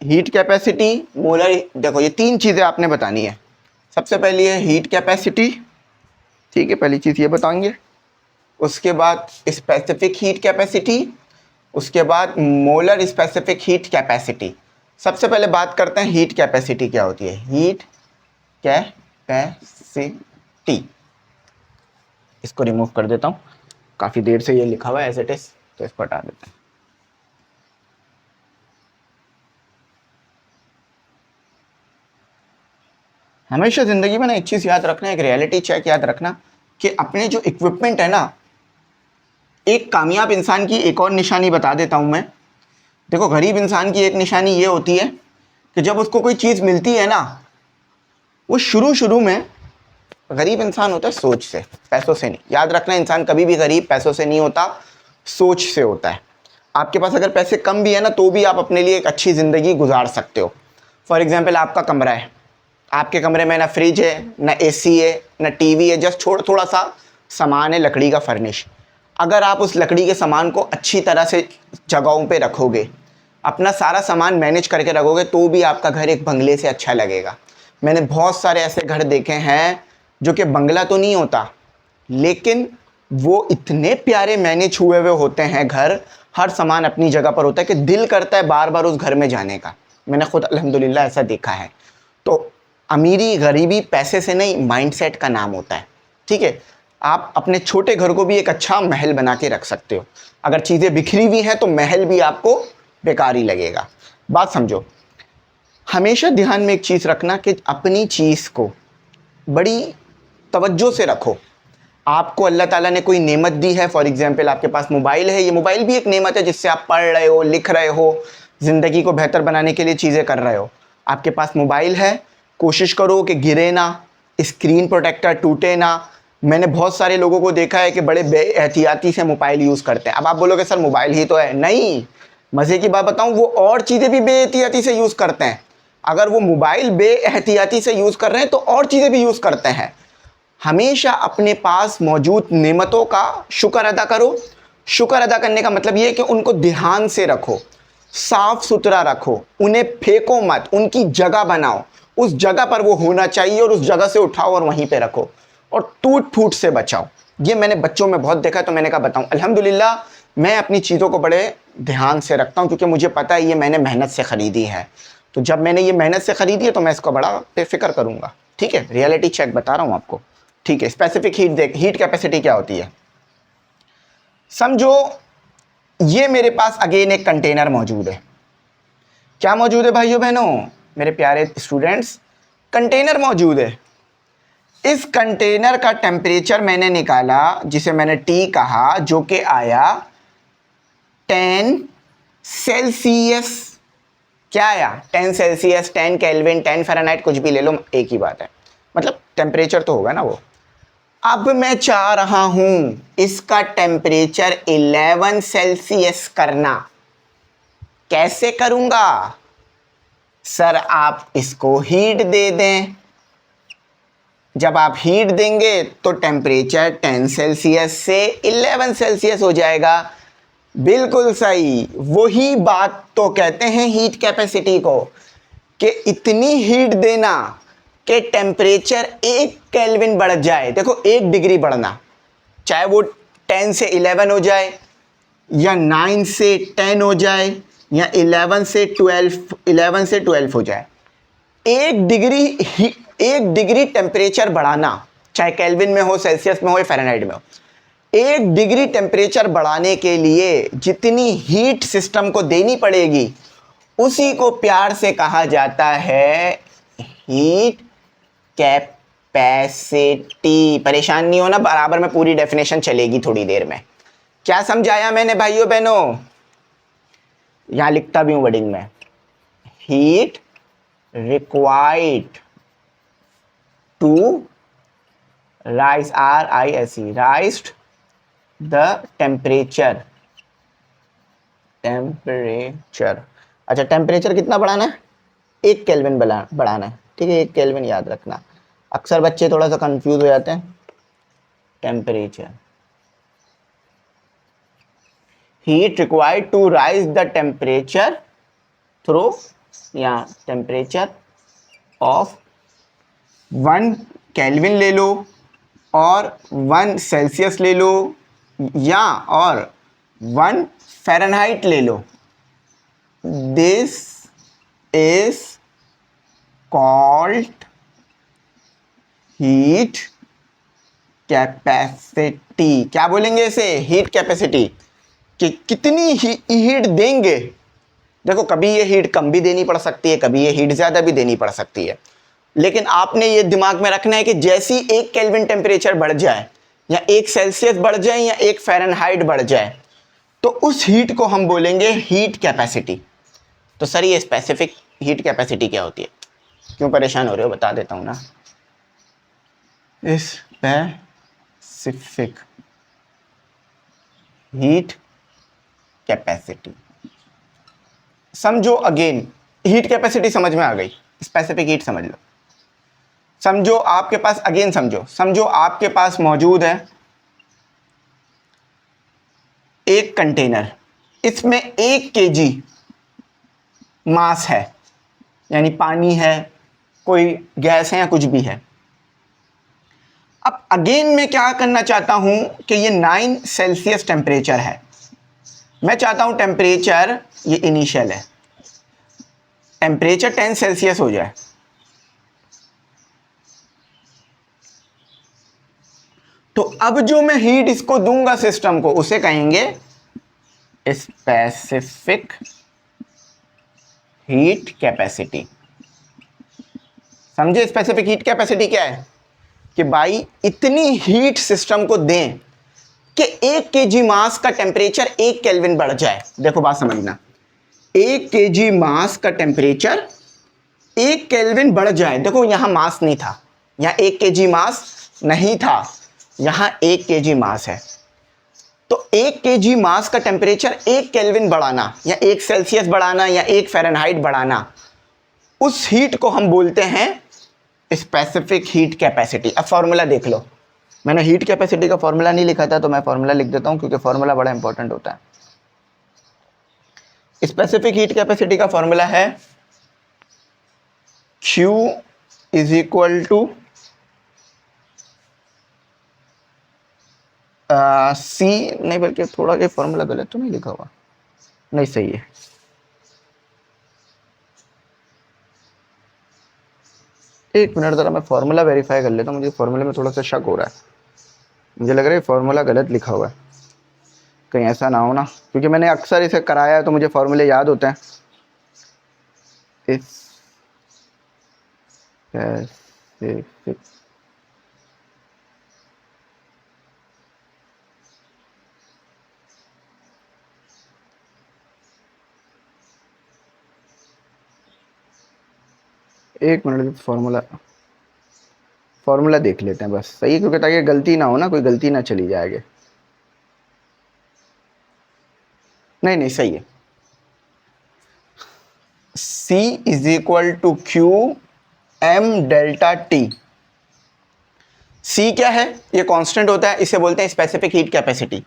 A: Heat capacity, molar, देखो ये तीन चीजें आपने बतानी है। सबसे पहली है हीट कैपेसिटी, ठीक है, पहली चीज ये बताएंगे। उसके बाद स्पेसिफिक हीट कैपेसिटी, उसके बाद मोलर स्पेसिफिक हीट कैपेसिटी। सबसे पहले बात करते हैं हीट कैपेसिटी क्या होती है। हीट कैपेसिटी, इसको रिमूव कर देता हूं, काफी देर से ये लिखा हुआ है एज इट इज, तो इसको हटा देते हैं। हमेशा जिंदगी में ना एक चीज याद रखना, एक रियलिटी चेक याद रखना कि अपने जो इक्विपमेंट है ना, एक कामयाब इंसान की एक और निशानी बता देता हूं मैं। देखो गरीब इंसान की एक निशानी ये होती है कि जब उसको कोई चीज मिलती है ना, वो शुरू में गरीब इंसान होता है सोच से, पैसों से नहीं। याद रखना, इंसान कभी भी गरीब पैसों से नहीं होता, सोच से होता है। आपके पास अगर पैसे कम भी है ना, तो भी आप अपने लिए एक अच्छी ज़िंदगी गुजार सकते हो। फॉर एग्जाम्पल आपका कमरा है, आपके कमरे में ना फ्रिज है, ना एसी है, ना टीवी है, जस्ट थोड़ा सा सामान है लकड़ी का फर्निश। अगर आप उस लकड़ी के सामान को अच्छी तरह से जगहों पे रखोगे, अपना सारा सामान मैनेज करके रखोगे, तो भी आपका घर एक बंगले से अच्छा लगेगा। मैंने बहुत सारे ऐसे घर देखे हैं जो कि बंगला तो नहीं होता, लेकिन वो इतने प्यारे मैनेज हुए हुए होते हैं घर, हर सामान अपनी जगह पर होता है कि दिल करता है बार बार उस घर में जाने का। मैंने खुद अल्हम्दुलिल्लाह ऐसा देखा है। तो अमीरी गरीबी पैसे से नहीं, माइंडसेट का नाम होता है, ठीक है। आप अपने छोटे घर को भी एक अच्छा महल बना के रख सकते हो। अगर चीज़ें बिखरी हुई हैं तो महल भी आपको बेकार ही लगेगा। बात समझो, हमेशा ध्यान में एक चीज़ रखना कि अपनी चीज़ को बड़ी तवज्जो से रखो। आपको अल्लाह ताला ने कोई नेमत दी है, फॉर एग्जांपल आपके पास मोबाइल है, ये मोबाइल भी एक नेमत है जिससे आप पढ़ रहे हो, लिख रहे हो, ज़िंदगी को बेहतर बनाने के लिए चीज़ें कर रहे हो। आपके पास मोबाइल है, कोशिश करो कि गिरे ना, स्क्रीन प्रोटेक्टर टूटे ना। मैंने बहुत सारे लोगों को देखा है कि बड़े बेएहतियाती से मोबाइल यूज़ करते हैं। अब आप बोलोगे सर मोबाइल ही तो है, नहीं, मज़े की बात बताऊं, वो और चीज़ें भी बेएहतियाती से यूज़ करते हैं। अगर वो मोबाइल बेएहतियाती से यूज़ कर रहे हैं तो और चीज़ें भी यूज़ करते हैं। हमेशा अपने पास मौजूद नेमतों का शुक्र अदा करो। शुक्र अदा करने का मतलब ये है कि उनको ध्यान से रखो, साफ सुथरा रखो, उन्हें फेंको मत, उनकी जगह बनाओ, उस जगह पर वो होना चाहिए और उस जगह से उठाओ और वहीं पे रखो, और टूट फूट से बचाओ। ये मैंने बच्चों में बहुत देखा है, तो मैंने कहा बताऊं। अल्हम्दुलिल्लाह मैं अपनी चीज़ों को बड़े ध्यान से रखता हूं, क्योंकि मुझे पता है ये मैंने मेहनत से ख़रीदी है। तो जब मैंने ये मेहनत से ख़रीदी है तो मैं इसको बड़ा बेफिक्र करूँगा, ठीक है। रियलिटी चेक बता रहा हूँ आपको, ठीक है। स्पेसिफिक हीट देख, हीट कैपेसिटी क्या होती है समझो। ये मेरे पास अगेन एक कंटेनर मौजूद है। क्या मौजूद है भाइयों बहनों, मेरे प्यारे स्टूडेंट्स, कंटेनर मौजूद है। इस कंटेनर का टेम्परेचर मैंने निकाला, जिसे मैंने टी कहा, जो कि आया 10 सेल्सियस। क्या आया? 10 सेल्सियस, 10 केल्विन, 10 फ़ारेनहाइट, कुछ भी ले लो, एक ही बात है, मतलब टेम्परेचर तो होगा ना वो। अब मैं चाह रहा हूं इसका टेम्परेचर 11 सेल्सियस करना। कैसे करूंगा? सर आप इसको हीट दे दें। जब आप हीट देंगे तो टेम्परेचर 10 सेल्सियस से 11 सेल्सियस हो जाएगा। बिल्कुल सही, वही बात तो कहते हैं हीट कैपेसिटी को, कि इतनी हीट देना कि टेम्परेचर 1 केल्विन बढ़ जाए। देखो 1 डिग्री बढ़ना, चाहे वो 10 से 11 हो जाए या 9 से 10 हो जाए या 11 से 12 हो जाए, 1 डिग्री टेम्परेचर बढ़ाना, चाहे केल्विन में हो, सेल्सियस में हो या फ़ारेनहाइट में हो, 1 डिग्री टेम्परेचर बढ़ाने के लिए जितनी हीट सिस्टम को देनी पड़ेगी उसी को प्यार से कहा जाता है हीट कैपेसिटी। परेशान नहीं होना, बराबर में पूरी डेफिनेशन चलेगी थोड़ी देर में। क्या समझाया मैंने भाइयों बहनों? यहां लिखता भी हूं वर्डिंग में, heat required to rise, RISE, rise the temperature. अच्छा, टेम्परेचर कितना बढ़ाना है? 1 केल्विन बढ़ाना है, ठीक है, 1 केल्विन याद रखना। अक्सर बच्चे थोड़ा सा कंफ्यूज हो जाते हैं। Temperature, heat required to rise the temperature through, या टेम्परेचर ऑफ 1 केल्विन ले लो और 1 सेल्सियस ले लो या और 1 फ़ारेनहाइट ले लो। This is called heat capacity. क्या बोलेंगे इसे? हीट कैपेसिटी, कि कितनी हीट देंगे। देखो कभी ये हीट कम भी देनी पड़ सकती है, कभी ये हीट ज़्यादा भी देनी पड़ सकती है, लेकिन आपने ये दिमाग में रखना है कि जैसी 1 केल्विन टेम्परेचर बढ़ जाए या 1 सेल्सियस बढ़ जाए या 1 फ़ारेनहाइट बढ़ जाए तो उस हीट को हम बोलेंगे हीट कैपेसिटी। तो सर ये स्पेसिफिक हीट कैपेसिटी क्या होती है? क्यों परेशान हो रहे हो, बता देता हूँ ना। स्पेसिफिक हीट कैपेसिटी समझो, अगेन हीट कैपेसिटी समझ में आ गई, स्पेसिफिक हीट समझ लो। समझो आपके पास, अगेन समझो आपके पास मौजूद है एक कंटेनर, इसमें 1 kg मास है, यानी पानी है, कोई गैस है या कुछ भी है। अब अगेन मैं क्या करना चाहता हूं कि ये 9 सेल्सियस टेम्परेचर है, मैं चाहता हूं टेम्परेचर, ये इनिशियल है, टेम्परेचर 10 सेल्सियस हो जाए। तो अब जो मैं हीट इसको दूंगा सिस्टम को, उसे कहेंगे स्पेसिफिक हीट कैपेसिटी। समझे स्पेसिफिक हीट कैपेसिटी क्या है? कि भाई इतनी हीट सिस्टम को दें कि 1 kg मास का टेम्परेचर 1 केल्विन बढ़ जाए। देखो बात समझना, 1 kg मास का टेम्परेचर 1 केल्विन बढ़ जाए। देखो यहां मास नहीं था, यहां 1 kg मास नहीं था, यहां 1 kg मास है। तो 1 kg मास का टेम्परेचर 1 केल्विन बढ़ाना या 1 सेल्सियस बढ़ाना या 1 फ़ारेनहाइट बढ़ाना, उस हीट को हम बोलते हैं स्पेसिफिक हीट कैपेसिटी। अब फॉर्मूला देख लो, मैंने हीट कैपेसिटी का फॉर्मूला नहीं लिखा था तो मैं फॉर्मूला लिख देता हूं क्योंकि फॉर्मूला बड़ा इंपॉर्टेंट होता है। स्पेसिफिक हीट कैपेसिटी का फॉर्मूला है Q is equal to C, नहीं बल्कि थोड़ा ये फॉर्मूला गलत तो नहीं लिखा हुआ, नहीं सही है। एक मिनट जरा मैं फॉर्मूला वेरीफाई कर लेता हूँ, मुझे फॉर्मूले में थोड़ा सा शक हो रहा है, मुझे लग रहा है फॉर्मूला गलत लिखा हुआ है, कहीं ऐसा ना हो ना, क्योंकि मैंने अक्सर इसे कराया है तो मुझे फॉर्मूले याद होते हैं। स्पेसिफिक एक मिनट, फॉर्मूला देख लेते हैं बस, सही है, क्योंकि ताकि गलती ना हो ना, कोई गलती ना चली जाएगी। नहीं सही है, C is equal to Q M delta T. C क्या है? ये कांस्टेंट होता है, इसे बोलते हैं स्पेसिफिक हीट कैपेसिटी।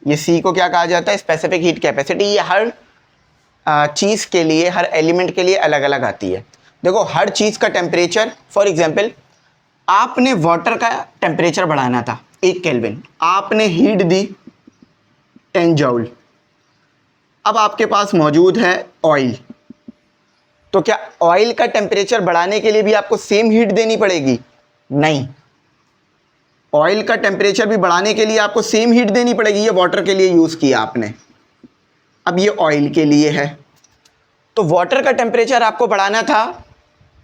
A: ये सी को क्या कहा जाता है? Specific heat capacity. ये हर चीज़ के लिए, हर एलिमेंट के लिए अलग अलग आती है। देखो हर चीज़ का टेम्परेचर, फॉर एग्जांपल आपने वाटर का टेम्परेचर बढ़ाना था 1 केल्विन, आपने हीट दी 10 जूल। अब आपके पास मौजूद है ऑयल, तो क्या ऑयल का टेम्परेचर बढ़ाने के लिए भी आपको सेम हीट देनी पड़ेगी? नहीं, ऑयल का टेम्परेचर भी बढ़ाने के लिए आपको सेम हीट देनी पड़ेगी। ये वाटर के लिए यूज़ किया आपने, अब ये ऑयल के लिए है। तो वाटर का टेम्परेचर आपको बढ़ाना था,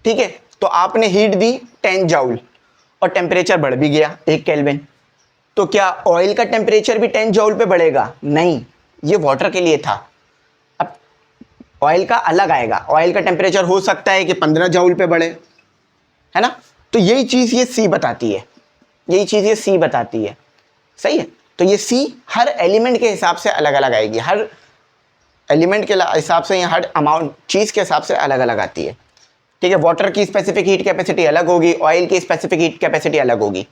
A: ठीक है, तो आपने हीट दी 10 जूल और टेम्परेचर बढ़ भी गया 1 केल्विन। तो क्या ऑयल का टेम्परेचर भी 10 जूल पे बढ़ेगा? नहीं, ये वाटर के लिए था। अब ऑयल का अलग आएगा, ऑयल का टेम्परेचर हो सकता है कि 15 जूल पे बढ़े, है ना। तो यही चीज़ ये सी बताती है, यही चीज़ ये सी बताती है, सही है। तो ये सी हर एलिमेंट के हिसाब से अलग अलग आएगी, हर एलिमेंट के हिसाब से, हर अमाउंट चीज़ के हिसाब से अलग अलग आती है, ठीक है। वाटर की स्पेसिफिक हीट कैपेसिटी अलग होगी, ऑयल की स्पेसिफिक हीट कैपेसिटी अलग होगी।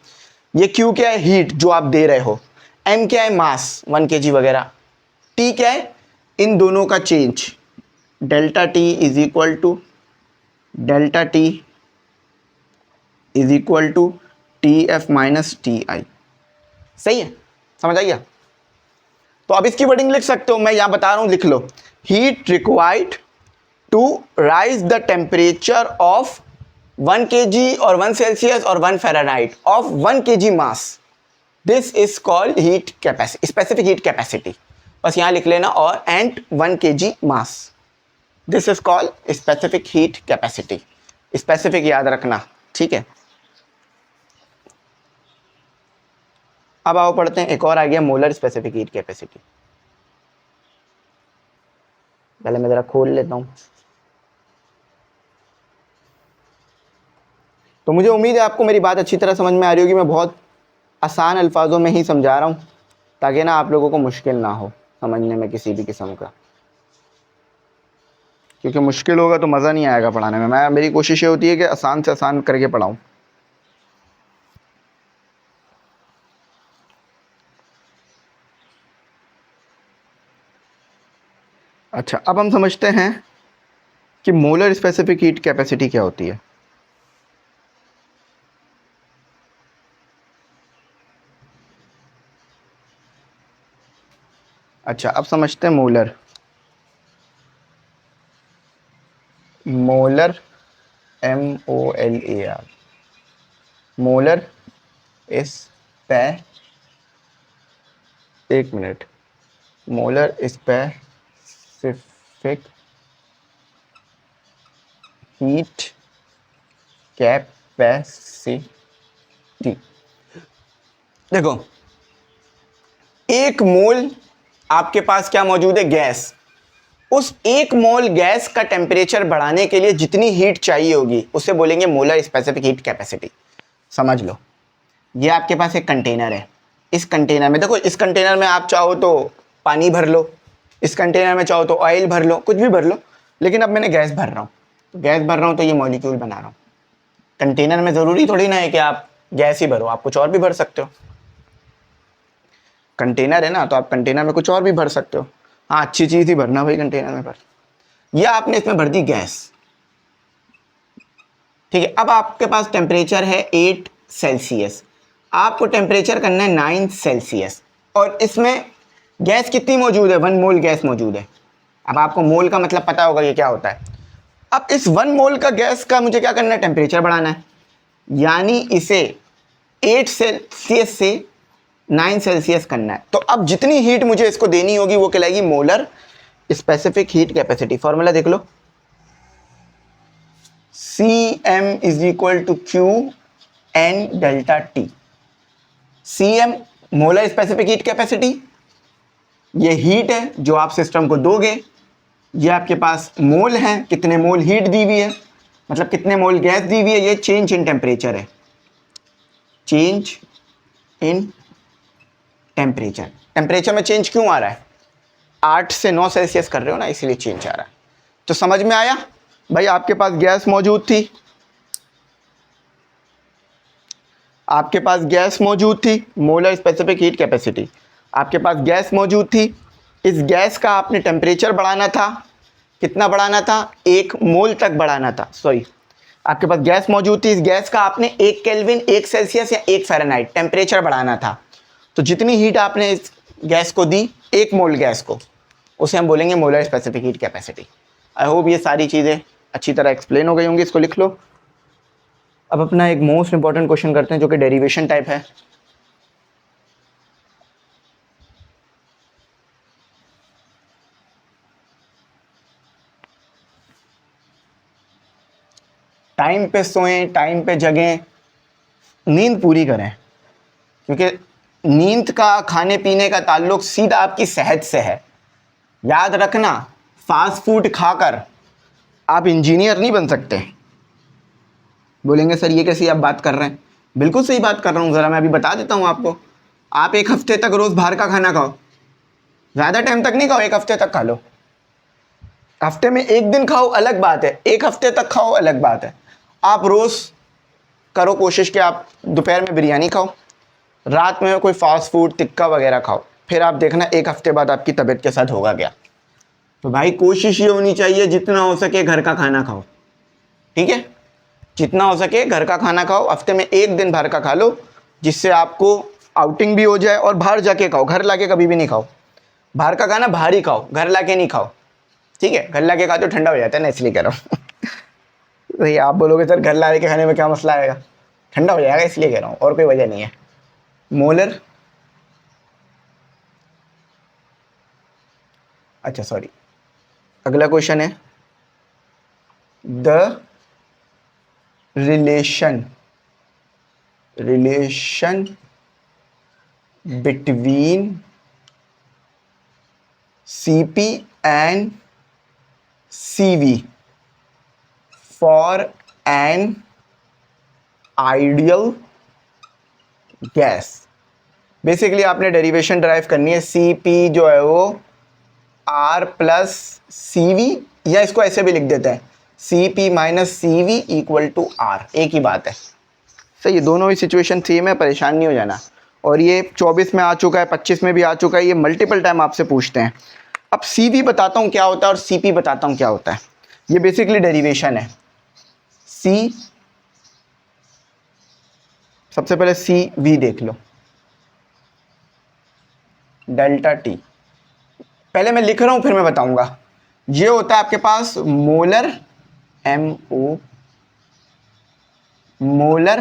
A: ये क्यू क्या है? हीट जो आप दे रहे हो। एम क्या है? मास 1 kg वगैरह। टी क्या है? इन दोनों का change, delta T is equal to delta T is equal to T F minus T I. सही है, समझ आइए। तो अब इसकी वर्डिंग लिख सकते हो, मैं यहां बता रहा हूं, लिख लो। Heat required to rise the temperature of 1 kg और 1 सेल्सियस और 1 फ़ारेनहाइट ऑफ 1 kg मास, this is called heat capacity, specific heat capacity. बस यहां लिख लेना, और एंड 1 kg मास, this is called specific heat capacity. Specific याद रखना, ठीक है। अब आओ पढ़ते हैं, एक और आ गया मोलर स्पेसिफिक हीट कैपेसिटी। पहले मैं जरा खोल लेता हूं। तो मुझे उम्मीद है आपको मेरी बात अच्छी तरह समझ में आ रही होगी। मैं बहुत आसान अल्फाजों में ही समझा रहा हूं, ताकि ना आप लोगों को मुश्किल ना हो समझने में किसी भी किस्म का, क्योंकि मुश्किल होगा तो मज़ा नहीं आएगा पढ़ाने में। मेरी कोशिश ये होती है कि आसान से आसान करके पढ़ाऊं। अच्छा, अब हम समझते हैं कि मोलर स्पेसिफिक हीट कैपेसिटी क्या होती है। अच्छा, अब समझते हैं मोलर। मोलर MOLAR, मोलर एक minute, molar specific heat capacity. देखो, एक मोल आपके पास क्या मौजूद है? गैस। उस एक मोल गैस का टेम्परेचर बढ़ाने के लिए जितनी हीट चाहिए होगी उसे बोलेंगे मोलर स्पेसिफिक हीट कैपेसिटी। समझ लो, ये आपके पास एक कंटेनर है। इस कंटेनर में देखो, इस कंटेनर में आप चाहो तो पानी भर लो, इस कंटेनर में चाहो तो ऑयल भर लो, कुछ भी भर लो, लेकिन अब मैंने गैस भर रहा हूँ। तो गैस भर रहा हूँ तो ये मॉलिक्यूल बना रहा हूँ। कंटेनर में ज़रूरी थोड़ी ना है कि आप गैस ही भरो, आप कुछ और भी भर सकते हो। कंटेनर है ना, तो आप कंटेनर में कुछ और भी भर सकते हो। हाँ, अच्छी चीज़ ही भरना भाई कंटेनर में भर। या आपने इसमें भर दी गैस, ठीक है। अब आपके पास टेम्परेचर है 8 सेल्सियस, आपको टेम्परेचर करना है 9 सेल्सियस, और इसमें गैस कितनी मौजूद है? 1 मोल गैस मौजूद है। अब आपको मोल का मतलब पता होगा ये क्या होता है। अब इस 1 मोल का गैस का मुझे क्या करना है? टेम्परेचर बढ़ाना है, यानी इसे 8 सेल्सियस से 9 सेल्सियस करना है। तो अब जितनी हीट मुझे इसको देनी होगी वो कहलाएगी molar specific heat capacity. Formula देख लो, CM is equal to Q N delta T। CM molar specific heat capacity, ये हीट है जो आप सिस्टम को दोगे। ये आपके पास मोल हैं, कितने मोल हीट दी हुई है, मतलब कितने मोल गैस दी हुई है। ये चेंज इन टेम्परेचर है, चेंज इन टेम्परेचर। टेम्परेचर में चेंज क्यों आ रहा है? 8 से 9 सेल्सियस कर रहे हो ना, इसीलिए चेंज आ रहा है। तो समझ में आया भाई, आपके पास गैस मौजूद थी, आपके पास गैस मौजूद थी, मोलर स्पेसिफिक हीट कैपेसिटी। आपके पास गैस मौजूद थी, इस गैस का आपने टेम्परेचर बढ़ाना था, कितना बढ़ाना था, 1 मोल तक बढ़ाना था, सॉरी, आपके पास गैस मौजूद थी, इस गैस का आपने 1 केल्विन, 1 सेल्सियस या 1 फ़ारेनहाइट टेम्परेचर बढ़ाना था। तो जितनी हीट आपने इस गैस को दी, 1 मोल गैस को, उसे हम बोलेंगे molar specific heat capacity. I hope ये सारी चीज़ें अच्छी तरह एक्सप्लेन हो गई होंगी, इसको लिख लो। अब अपना एक मोस्ट इंपॉर्टेंट क्वेश्चन करते हैं जो कि डेरिवेशन टाइप है। टाइम पे सोएं, टाइम पे जगें, नींद पूरी करें, क्योंकि नींद का खाने पीने का ताल्लुक सीधा आपकी सेहत से है। याद रखना, फास्ट फूड खाकर आप इंजीनियर नहीं बन सकते। बोलेंगे सर ये कैसी आप बात कर रहे हैं? बिल्कुल सही बात कर रहा हूँ, ज़रा मैं अभी बता देता हूँ आपको। आप 1 हफ्ते तक रोज़ बाहर का खाना खाओ, ज़्यादा टाइम तक नहीं खाओ, 1 हफ्ते तक खा लो। हफ्ते में 1 दिन खाओ अलग बात है, 1 हफ्ते तक खाओ अलग बात है। आप रोज़ करो कोशिश कि आप दोपहर में बिरयानी खाओ, रात में कोई फास्ट फूड टिक्का वगैरह खाओ, फिर आप देखना 1 हफ्ते बाद आपकी तबीयत के साथ होगा क्या। तो भाई कोशिश ये होनी चाहिए जितना हो सके घर का खाना खाओ, ठीक है? जितना हो सके घर का खाना खाओ, हफ्ते में 1 दिन बाहर का खा लो, जिससे आपको आउटिंग भी हो जाए, और बाहर जाके खाओ, घर लाके कभी भी नहीं खाओ। बाहर का खाना बाहर ही खाओ, घर लाके नहीं खाओ, ठीक है? घर लाके खाओ तो ठंडा हो जाता है ना, इसलिए कह रहा हूँ। तो आप बोलोगे सर घर ला के खाने में क्या मसला आएगा? ठंडा हो जाएगा, इसलिए कह रहा हूँ, और कोई वजह नहीं है। मोलर, अच्छा सॉरी, अगला क्वेश्चन है the relation between Cp and Cv for an ideal gas। Basically आपने डेरिवेशन ड्राइव करनी है, Cp जो है वो R प्लस Cv, या इसको ऐसे भी लिख देते हैं Cp minus Cv equal to R, एक ही बात है। सही है, दोनों ही सिचुएशन सेम है, परेशान नहीं हो जाना। और ये 24 में आ चुका है, 25 में भी आ चुका है, ये मल्टीपल टाइम आपसे पूछते हैं। अब Cv बताता हूँ क्या होता है और Cp बताता हूँ क्या होता है। ये बेसिकली डेरिवेशन है। C, सबसे पहले Cv देख लो, डेल्टा T। पहले मैं लिख रहा हूँ फिर मैं बताऊंगा। ये होता है आपके पास molar, MO, molar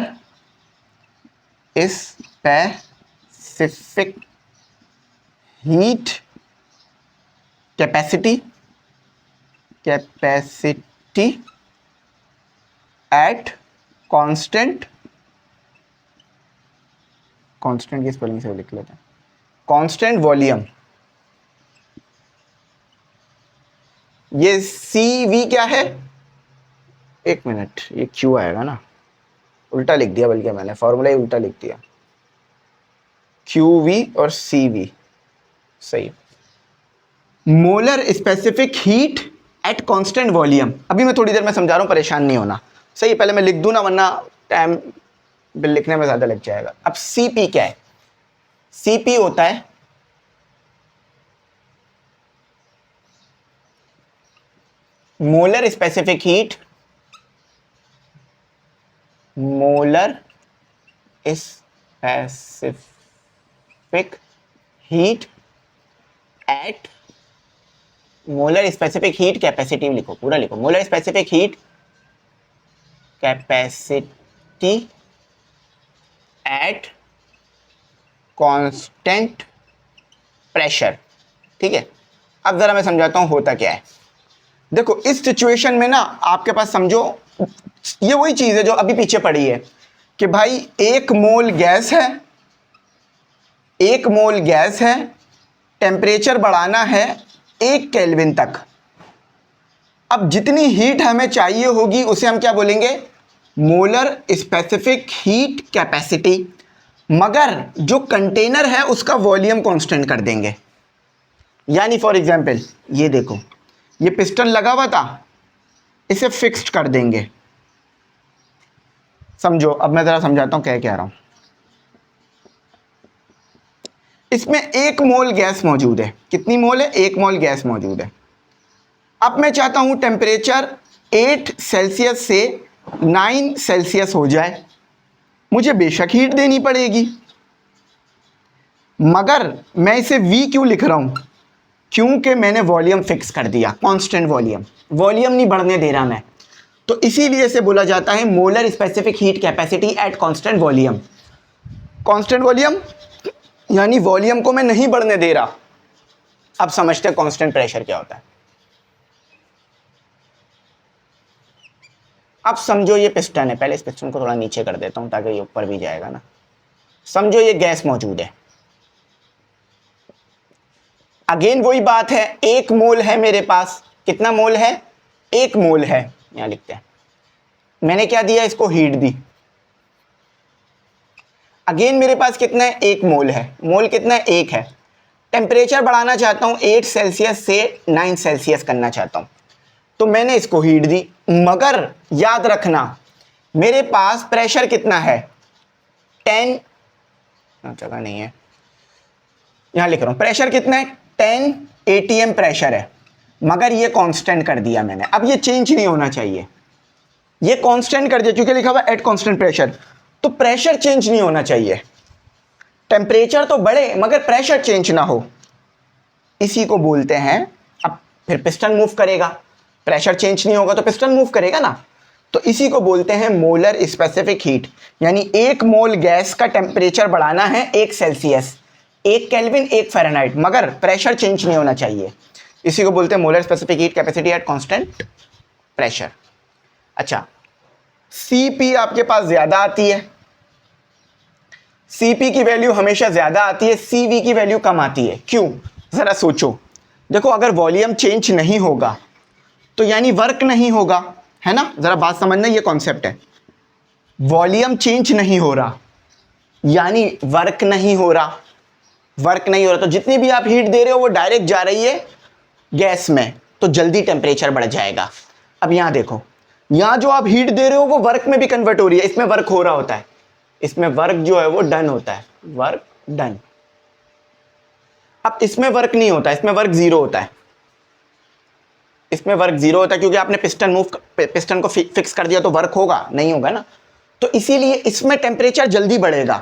A: specific heat capacity at constant की स्पेलिंग से लिख लेते हैं, कांस्टेंट वॉल्यूम। ये Cv क्या है? 1 मिनट, ये Q आएगा ना, उल्टा लिख दिया, बल्कि मैंने फॉर्मूला ही उल्टा लिख दिया, QV और Cv, सही। Molar specific heat at constant volume, अभी मैं थोड़ी देर में समझा रहा हूँ, परेशान नहीं होना। सही, पहले मैं लिख दूं ना, वरना टाइम बिल लिखने में ज़्यादा लग जाएगा। अब Cp क्या है? Cp होता है molar specific heat, molar specific heat at, molar specific heat capacity लिखो, पूरा लिखो, molar specific heat capacity at constant pressure, ठीक है? अब जरा मैं समझाता हूं होता क्या है। देखो इस सिचुएशन में ना आपके पास, समझो ये वही चीज है जो अभी पीछे पड़ी है कि भाई 1 मोल गैस है, 1 मोल गैस है, टेम्परेचर बढ़ाना है 1 केल्विन तक। अब जितनी हीट हमें चाहिए होगी उसे हम क्या बोलेंगे? Molar specific heat capacity. मगर जो कंटेनर है उसका वॉल्यूम कांस्टेंट कर देंगे। यानी फॉर एग्जांपल ये देखो, ये पिस्टन लगा हुआ था, इसे फिक्स्ड कर देंगे। समझो, अब मैं जरा समझाता हूं क्या कह रहा हूं। इसमें 1 मोल गैस मौजूद है। कितनी मोल है? 1 मोल गैस मौजूद है। अब मैं चाहता हूं टेम्परेचर 8 सेल्सियस से 9 सेल्सियस हो जाए। मुझे बेशक हीट देनी पड़ेगी, मगर मैं इसे V क्यों लिख रहा हूं? क्योंकि मैंने वॉल्यूम फिक्स कर दिया, कांस्टेंट वॉल्यूम। वॉल्यूम नहीं बढ़ने दे रहा मैं, तो इसीलिए इसे बोला जाता है molar specific heat capacity at constant volume. Constant volume यानी वॉल्यूम को मैं नहीं बढ़ने दे रहा। अब समझते हैं कांस्टेंट प्रेशर क्या होता है। अब समझो ये पिस्टन है, पहले इस पिस्टन को थोड़ा नीचे कर देता हूं ताकि ये ऊपर भी जाएगा ना। समझो ये गैस मौजूद है। अगेन वही बात है, 1 मोल है मेरे पास। कितना मोल है? 1 मोल है। यहां लिखते हैं, मैंने क्या दिया? इसको हीट दी। अगेन मेरे पास कितना है? 1 मोल है। मोल कितना है? 1 है। टेम्परेचर बढ़ाना चाहता हूं 8 सेल्सियस से 9 सेल्सियस करना चाहता हूं, तो मैंने इसको हीट दी। मगर याद रखना मेरे पास प्रेशर कितना है? 10, जगह नहीं है, यहां लिख रहा हूं प्रेशर कितना है? 10 atm प्रेशर है। मगर ये कांस्टेंट कर दिया मैंने। अब ये चेंज नहीं होना चाहिए, ये कांस्टेंट कर दिया क्योंकि लिखा हुआ एट कांस्टेंट प्रेशर, तो प्रेशर चेंज नहीं होना चाहिए। टेम्परेचर तो बढ़े मगर प्रेशर चेंज ना हो, इसी को बोलते हैं। अब फिर पिस्टन मूव करेगा, प्रेशर चेंज नहीं होगा तो पिस्टन मूव करेगा ना, तो इसी को बोलते हैं मोलर स्पेसिफिक हीट। यानी 1 मोल गैस का टेम्परेचर बढ़ाना है 1 सेल्सियस, 1 केल्विन 1 फ़ारेनहाइट, मगर प्रेशर चेंज नहीं होना चाहिए। इसी को बोलते हैं molar specific heat capacity at constant pressure. अच्छा, Cp आपके पास ज्यादा आती है, Cp की वैल्यू हमेशा ज्यादा आती है, Cv की वैल्यू कम आती है। क्यों? जरा सोचो। देखो, अगर वॉल्यूम चेंज नहीं होगा तो यानी वर्क नहीं होगा, है ना? जरा बात समझना, ये कॉन्सेप्ट है। वॉल्यूम चेंज नहीं हो रहा यानी वर्क नहीं हो रहा। वर्क नहीं हो रहा तो जितनी भी आप हीट दे रहे हो वो डायरेक्ट जा रही है गैस में, तो जल्दी टेम्परेचर बढ़ जाएगा। अब यहां देखो, यहां जो आप हीट दे रहे हो वो वर्क में भी कन्वर्ट हो रही है। इसमें वर्क हो रहा होता है, इसमें वर्क जो है वो डन होता है, वर्क डन। अब इसमें वर्क नहीं होता, इसमें वर्क जीरो होता है। इसमें वर्क जीरो होता है क्योंकि आपने पिस्टन को फिक्स कर दिया, तो वर्क होगा नहीं? होगा ना। तो इसीलिए इसमें टेम्परेचर जल्दी बढ़ेगा,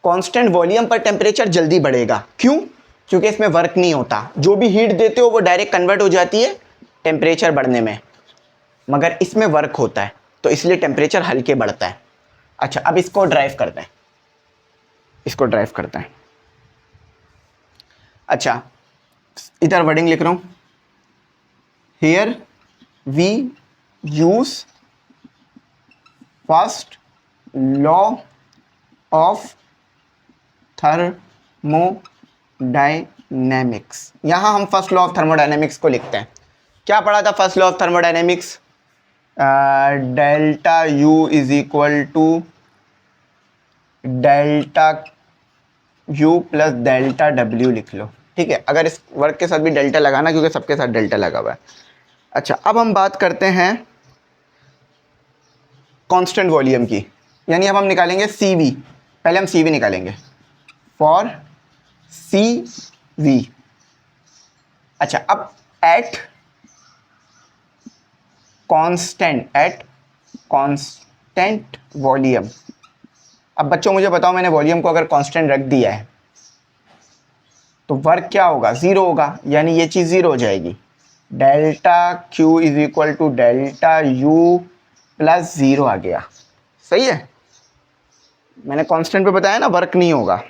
A: कांस्टेंट वॉल्यूम पर टेम्परेचर जल्दी बढ़ेगा। क्यों? क्योंकि इसमें वर्क नहीं होता। जो भी हीट देते हो वो डायरेक्ट कन्वर्ट हो जाती है टेम्परेचर बढ़ने में, मगर इसमें वर्क होता है, तो इसलिए टेम्परेचर हल्के बढ़ता है। अच्छा, अब इसको ड्राइव करते हैं, इसको ड्राइव करते हैं। अच्छा, इधर वर्डिंग लिख रहा हूं, here we use first law of thermodynamics. यहां हम फर्स्ट लॉ ऑफ थर्मोडायनेमिक्स को लिखते हैं। क्या पढ़ा था first law of thermodynamics? Delta U is equal to delta U plus delta W लिख लो, ठीक है? अगर इस वर्क के साथ भी डेल्टा लगाना, क्योंकि सबके साथ डेल्टा लगा हुआ है। अच्छा, अब हम बात करते हैं कांस्टेंट वॉल्यूम की, यानी अब हम निकालेंगे CV। पहले हम CV निकालेंगे, फॉर CV। अच्छा, अब एट कांस्टेंट वॉल्यूम। अब बच्चों मुझे बताओ, मैंने वॉल्यूम को अगर कांस्टेंट रख दिया है तो वर्क क्या होगा? जीरो होगा, यानी ये चीज जीरो हो जाएगी। Delta Q is equal to delta U plus zero आ गया। सही है? मैंने कांस्टेंट पे बताया ना, वर्क नहीं होगा।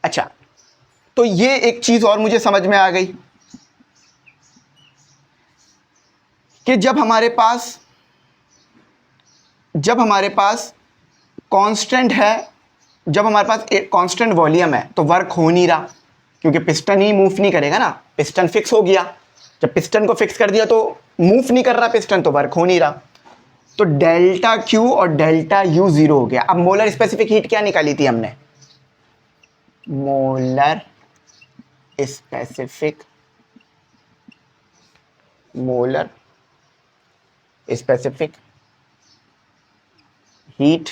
A: अच्छा, तो ये एक चीज और मुझे समझ में आ गई कि जब हमारे पास कांस्टेंट है, जब हमारे पास एक कांस्टेंट वॉल्यूम है तो वर्क हो नहीं रहा, क्योंकि पिस्टन ही मूव नहीं करेगा ना। पिस्टन फिक्स हो गया, जब पिस्टन को फिक्स कर दिया तो मूव नहीं कर रहा पिस्टन, तो वर्क हो नहीं रहा। तो डेल्टा Q और डेल्टा U जीरो हो गया। अब मोलर स्पेसिफिक हीट क्या निकाली थी हमने? Molar specific heat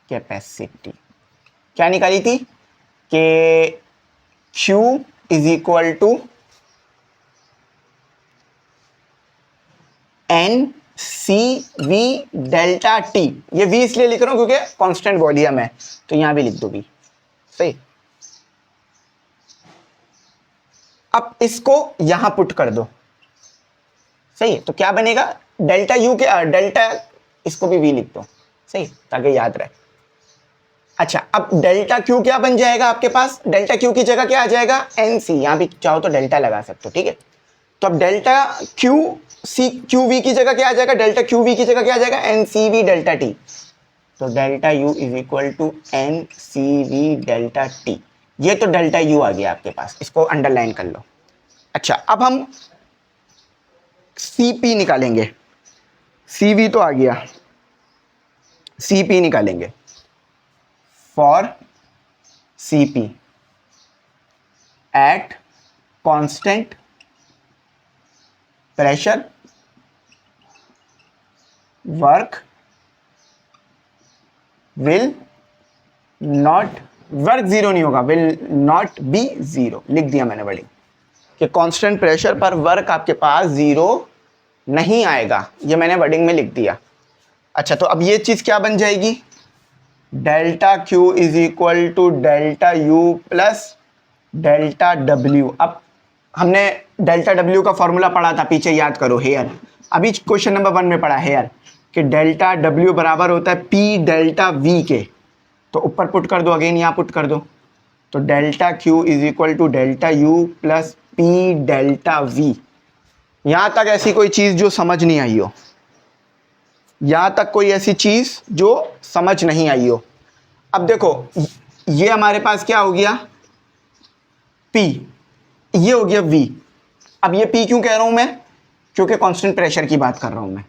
A: capacity. क्या निकाली थी कि Q is equal to N C V delta T. ये V इसलिए लिख रहा हूं क्योंकि कांस्टेंट वॉल्यूम है, तो यहां भी लिख दो V। सही। अब इसको यहां पुट कर दो। सही है, तो क्या बनेगा डेल्टा U के डेल्टा, इसको भी V लिख दो। सही, ताकि याद रहे। अच्छा, अब डेल्टा Q क्या बन जाएगा आपके पास, डेल्टा Q की जगह क्या आ जाएगा NC, यहां भी चाहो तो डेल्टा लगा सकते हो, ठीक है। तो अब delta Q C Q V की जगह क्या आ जाएगा, डेल्टा क्यू वी की जगह क्या आ जाएगा N C V delta T. तो delta U is equal to N C V delta T. ये तो डेल्टा यू आ गया आपके पास, इसको अंडरलाइन कर लो। अच्छा, अब हम सी पी निकालेंगे। सी वी तो आ गया, सी पी निकालेंगे। For C P at constant pressure work will not, work zero नहीं होगा, विल नॉट बी जीरो। लिख दिया मैंने वर्डिंग कि कांस्टेंट प्रेशर पर वर्क आपके पास जीरो नहीं आएगा, ये मैंने वर्डिंग में लिख दिया। अच्छा, तो अब ये चीज क्या बन जाएगी, delta Q is equal to delta U plus delta W. अब हमने डेल्टा डब्ल्यू का फॉर्मूला पढ़ा था पीछे, याद करो हेयर, अभी क्वेश्चन नंबर 1 में पढ़ा हेयर कि डेल्टा डब्ल्यू बराबर होता है पी डेल्टा वी के। तो ऊपर पुट कर दो, अगेन यहाँ पुट कर दो, तो delta Q is equal to delta U plus P delta V. यहां तक ऐसी कोई चीज जो समझ नहीं आई हो, यहां तक कोई ऐसी चीज जो समझ नहीं आई हो। अब देखो ये हमारे पास क्या हो गया P, ये हो गया V। अब ये P क्यों कह रहा हूं मैं, क्योंकि कांस्टेंट प्रेशर की बात कर रहा हूं मैं,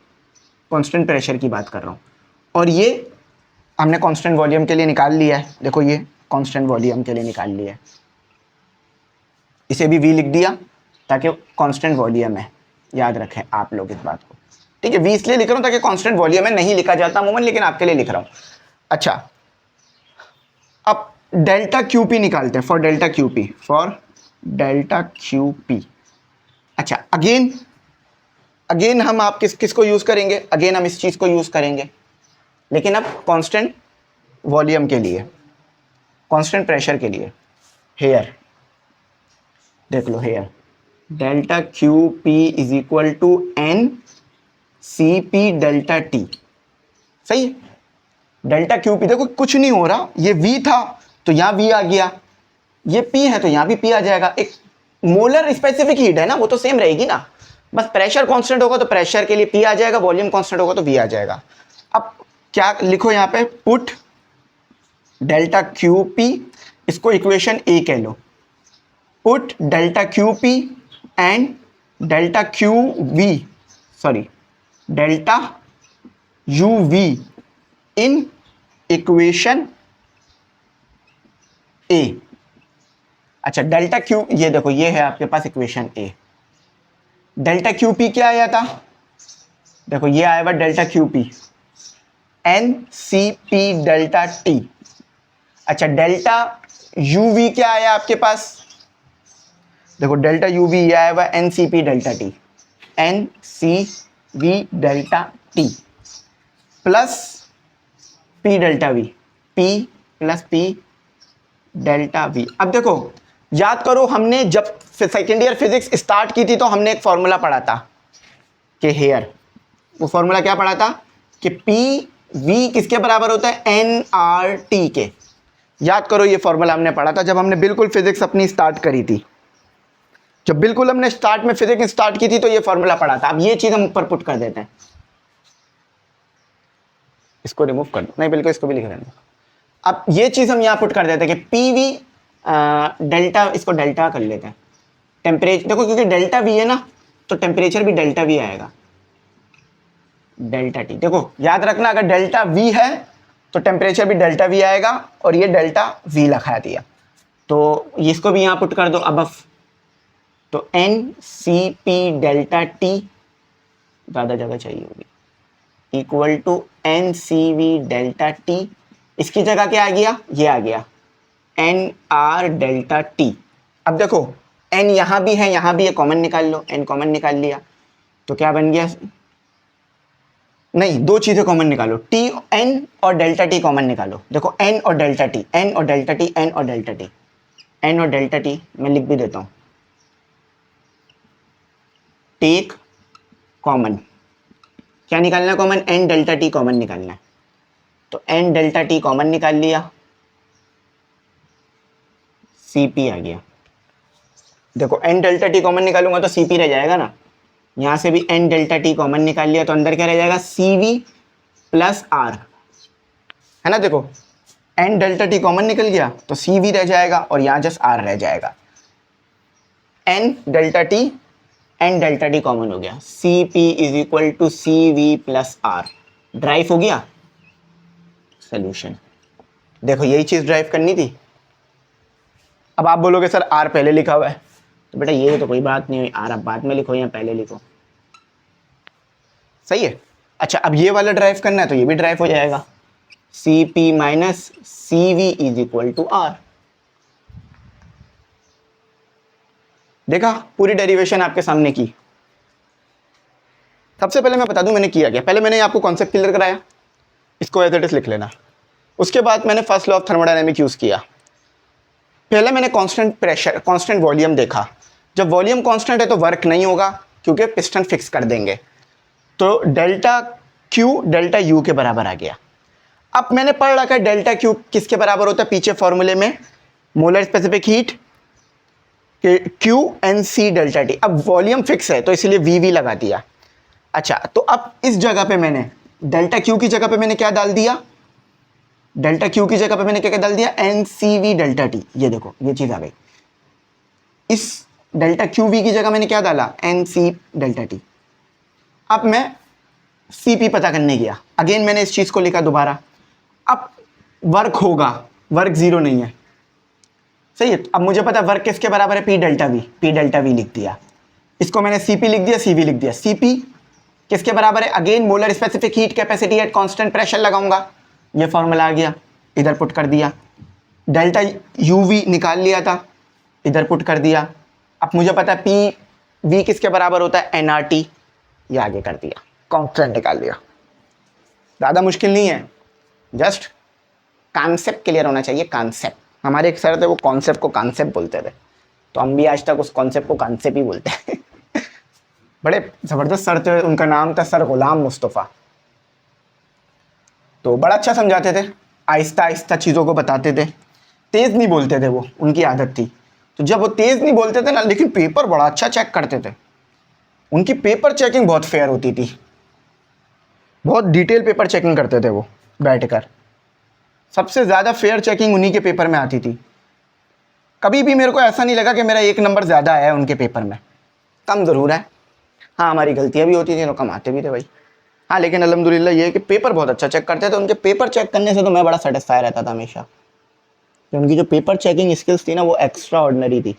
A: कांस्टेंट प्रेशर की बात कर रहा हूं। और ये हमने कांस्टेंट वॉल्यूम के लिए निकाल लिया है, देखो ये कांस्टेंट वॉल्यूम के लिए निकाल लिया है, इसे भी V लिख दिया ताकि कांस्टेंट वॉल्यूम है, याद रखें आप लोग इस बात को, ठीक है। V इसलिए लिख रहा हूं ताकि कांस्टेंट वॉल्यूम है, नहीं लिखा जाता अमूमन, लेकिन आपके लिए लिख रहा हूं। अच्छा, अब डेल्टा क्यू पी निकालते हैं, for delta Q P, for delta Q P. अच्छा, अगेन हम आप किसको यूज करेंगे, अगेन हम इस चीज को यूज करेंगे, लेकिन अब कांस्टेंट वॉल्यूम के लिए, कांस्टेंट प्रेशर के लिए। हेयर देख लो, here delta Q P is equal to N C P delta T. सही है, डेल्टा क्यू पी, देखो कुछ नहीं हो रहा, ये V था तो यहां V आ गया, ये P है तो यहां भी P आ जाएगा। एक मोलर स्पेसिफिक हीट है ना, वो तो सेम रहेगी ना, बस प्रेशर कांस्टेंट होगा तो प्रेशर के लिए P आ जाएगा, वॉल्यूम कांस्टेंट होगा तो V आ जाएगा। अब क्या लिखो यहां पे, पुट डेल्टा क्यू पी, इसको इक्वेशन A कह लो, put delta Q P and delta Q V, sorry delta U V in equation A। अच्छा, डेल्टा क्यू, ये देखो ये है आपके पास equation A। Delta Q P क्या आया था, देखो ये आया हुआ delta Q P N C P delta T. अच्छा, डेल्टा यू वी क्या आया आपके पास, देखो डेल्टा यू वी ये आया हुआ N C P delta T, N C V delta T plus P delta V, P plus P delta V. अब देखो याद करो, हमने जब सेकेंड ईयर फिजिक्स स्टार्ट की थी तो हमने एक फॉर्मूला पढ़ा था कि हेयर, वो फॉर्मूला क्या पढ़ा था कि पी वी किसके बराबर होता है, एन आर टी के। याद करो ये फॉर्मूला हमने पढ़ा था जब हमने बिल्कुल फिजिक्स अपनी स्टार्ट करी थी, जब बिल्कुल हमने स्टार्ट में फिजिक्स स्टार्ट की थी तो ये फॉर्मूला पढ़ा था। अब ये चीज हम ऊपर पुट कर देते हैं, इसको रिमूव कर दो, नहीं बिल्कुल इसको भी लिख देंगे। अब ये चीज हम यहां पुट कर देते हैं कि पी वी डेल्टा, इसको डेल्टा कर लेते हैं, टेम्परेचर देखो क्योंकि डेल्टा वी है ना तो टेम्परेचर भी डेल्टा वी आएगा, डेल्टा टी। देखो याद रखना, अगर डेल्टा वी है तो टेम्परेचर भी डेल्टा वी आएगा, और ये डेल्टा वी लिखा दिया तो इसको भी यहां पुट कर दो अब। तो N C P delta T ज़्यादा जगह चाहिए होगी, equal to N C V delta T, इसकी जगह क्या आ गया, ये आ गया एन आर डेल्टा टी। अब देखो एन यहाँ भी है, यहाँ भी है, कॉमन निकाल लो, एन कॉमन निकाल लिया तो क्या बन गया, नहीं दो चीज़ें कॉमन निकालो, टी एन और डेल्टा टी कॉमन निकालो। देखो एन और डेल्टा टी, एन और डेल्टा टी, एन और डेल्टा टी, एन और डेल्टा टी मैं लिख भी देता हूँ, टेक कॉमन, क्या निकालना है common, N delta T common निकालना है। तो एन डेल्टा टी कॉमन निकाल लिया, सीपी आ गया। देखो एन डेल्टा टी कॉमन निकालूंगा तो सीपी रह जाएगा ना, यहाँ से भी एन डेल्टा टी कॉमन निकाल लिया तो अंदर क्या रह जाएगा, सीवी प्लस आर, है ना। देखो एन डेल्टा टी कॉमन निकल गया तो सीवी रह जाएगा और यहाँ जस्ट आर रह जाएगा। N delta T, N delta T common हो गया, C P is equal to C V plus R, derive हो गया सोल्यूशन। देखो यही चीज ड्राइव करनी थी। अब आप बोलोगे सर आर पहले लिखा हुआ है, तो बेटा ये तो कोई बात नहीं हुई, आर आप बाद में लिखो या पहले लिखो, सही है। अच्छा अब ये वाला ड्राइव करना है तो ये भी ड्राइव हो जाएगा, C P minus C V is equal to R. देखा पूरी डेरिवेशन आपके सामने की। सबसे पहले मैं बता दूं मैंने किया क्या, पहले मैंने आपको कॉन्सेप्ट क्लियर कराया, इसको एज इट इज लिख लेना। उसके बाद मैंने first law of thermodynamic use किया। पहले मैंने कांस्टेंट प्रेशर, कांस्टेंट वॉल्यूम देखा। जब वॉल्यूम कांस्टेंट है तो वर्क नहीं होगा क्योंकि पिस्टन फिक्स कर देंगे, तो डेल्टा क्यू डेल्टा यू के बराबर आ गया। अब मैंने पढ़ रखा है डेल्टा क्यू किसके बराबर होता है, पीछे फॉर्मूले में molar specific heat Q N C delta T. अब वॉल्यूम फिक्स है तो इसलिए वी वी लगा दिया। अच्छा तो अब इस जगह पे मैंने डेल्टा क्यू की जगह पे मैंने क्या डाल दिया, डेल्टा क्यू की जगह पे मैंने क्या डाल दिया, N C V delta T. ये देखो ये चीज आ गई। इस डेल्टा क्यू वी की जगह मैंने क्या डाला, एन सी डेल्टा टी। अब मैं सी पी पता करने गया, अगेन मैंने इस चीज को लिखा दोबारा। अब वर्क होगा, वर्क जीरो नहीं है, सही है। अब मुझे पता वर्क किसके बराबर है, P delta V, P delta we लिख दिया। इसको मैंने सीपी लिख दिया, सीवी लिख दिया। सीपी किसके बराबर है, again molar specific heat capacity at constant pressure लगाऊंगा, ये फॉर्मूला आ गया, इधर पुट कर दिया। डेल्टा यूवी निकाल लिया था, इधर पुट कर दिया। अब मुझे पता है पी वी किसके बराबर होता है, एनआरटी, ये आगे कर दिया, कांस्टेंट निकाल लिया। ज़्यादा मुश्किल नहीं है, जस्ट कॉन्सेप्ट क्लियर होना चाहिए। कॉन्सेप्ट, हमारे एक सर थे वो कॉन्सेप्ट को कॉन्सेप्ट बोलते थे, तो हम भी आज तक उस कॉन्सेप्ट को कॉन्सेप्ट ही बोलते हैं। बड़े ज़बरदस्त सर थे, उनका नाम था सर गुलाम मुस्तफ़ा। तो बड़ा अच्छा समझाते थे, आहिस्ता आहिस्ता चीज़ों को बताते थे, तेज़ नहीं बोलते थे, वो उनकी आदत थी। तो जब वो तेज़ नहीं बोलते थे ना, लेकिन पेपर बड़ा अच्छा चेक करते थे। उनकी पेपर चेकिंग बहुत फेयर होती थी, बहुत डिटेल पेपर चेकिंग करते थे वो बैठकर। सबसे ज़्यादा फेयर चेकिंग उन्हीं के पेपर में आती थी। कभी भी मेरे को ऐसा नहीं लगा कि मेरा एक नंबर ज़्यादा आया है उनके पेपर में, कम ज़रूर है। हाँ हमारी गलतियाँ भी होती थी, लोग कमाते भी थे भाई। हाँ लेकिन अल्हम्दुलिल्लाह ये है कि पेपर बहुत अच्छा चेक करते थे। उनके पेपर चेक करने से तो मैं बड़ा सेटिस्फाई रहता था हमेशा, कि उनकी जो पेपर चेकिंग स्किल्स थी ना वो एक्स्ट्रा ऑर्डिनरी थी।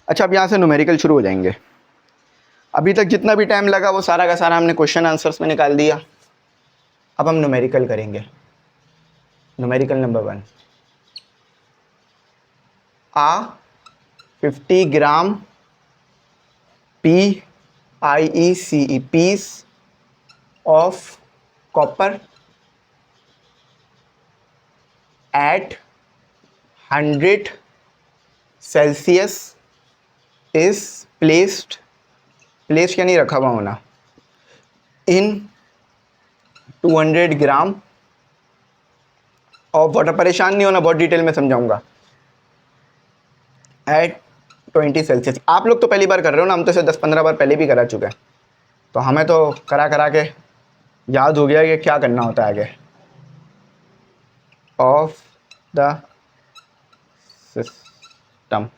A: अच्छा अब यहाँ से न्यूमेरिकल शुरू हो जाएंगे। अभी तक जितना भी टाइम लगा वो सारा का सारा हमने क्वेश्चन आंसर्स में निकाल दिया। अब हम न्यूमेरिकल करेंगे। Numerical number 1, a 50 gram PIECE piece of copper at 100 Celsius is placed, place यानी रखा हुआ होना, इन 200 ग्राम ऑफ वाटर। परेशान नहीं होना, बहुत डिटेल में समझाऊंगा। At 20 Celsius. आप लोग तो पहली बार कर रहे हो ना, हम तो इसे 10-15 बार पहले भी करा चुके हैं, तो हमें तो करा करा के याद हो गया कि क्या करना होता है आगे। Of the system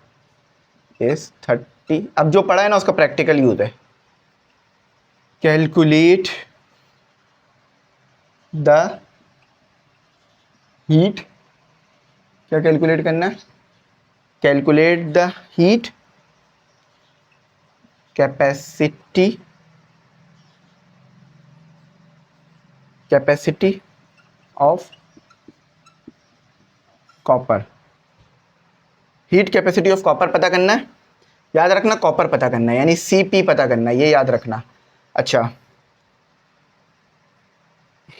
A: is 30। अब जो पढ़ा है ना उसका प्रैक्टिकल यूज है। कैलकुलेट द हीट, क्या कैलकुलेट करना है, calculate the heat capacity capacity of copper, heat capacity of copper पता करना है, याद रखना कॉपर पता करना है, यानी Cp पता करना है, ये याद रखना। अच्छा,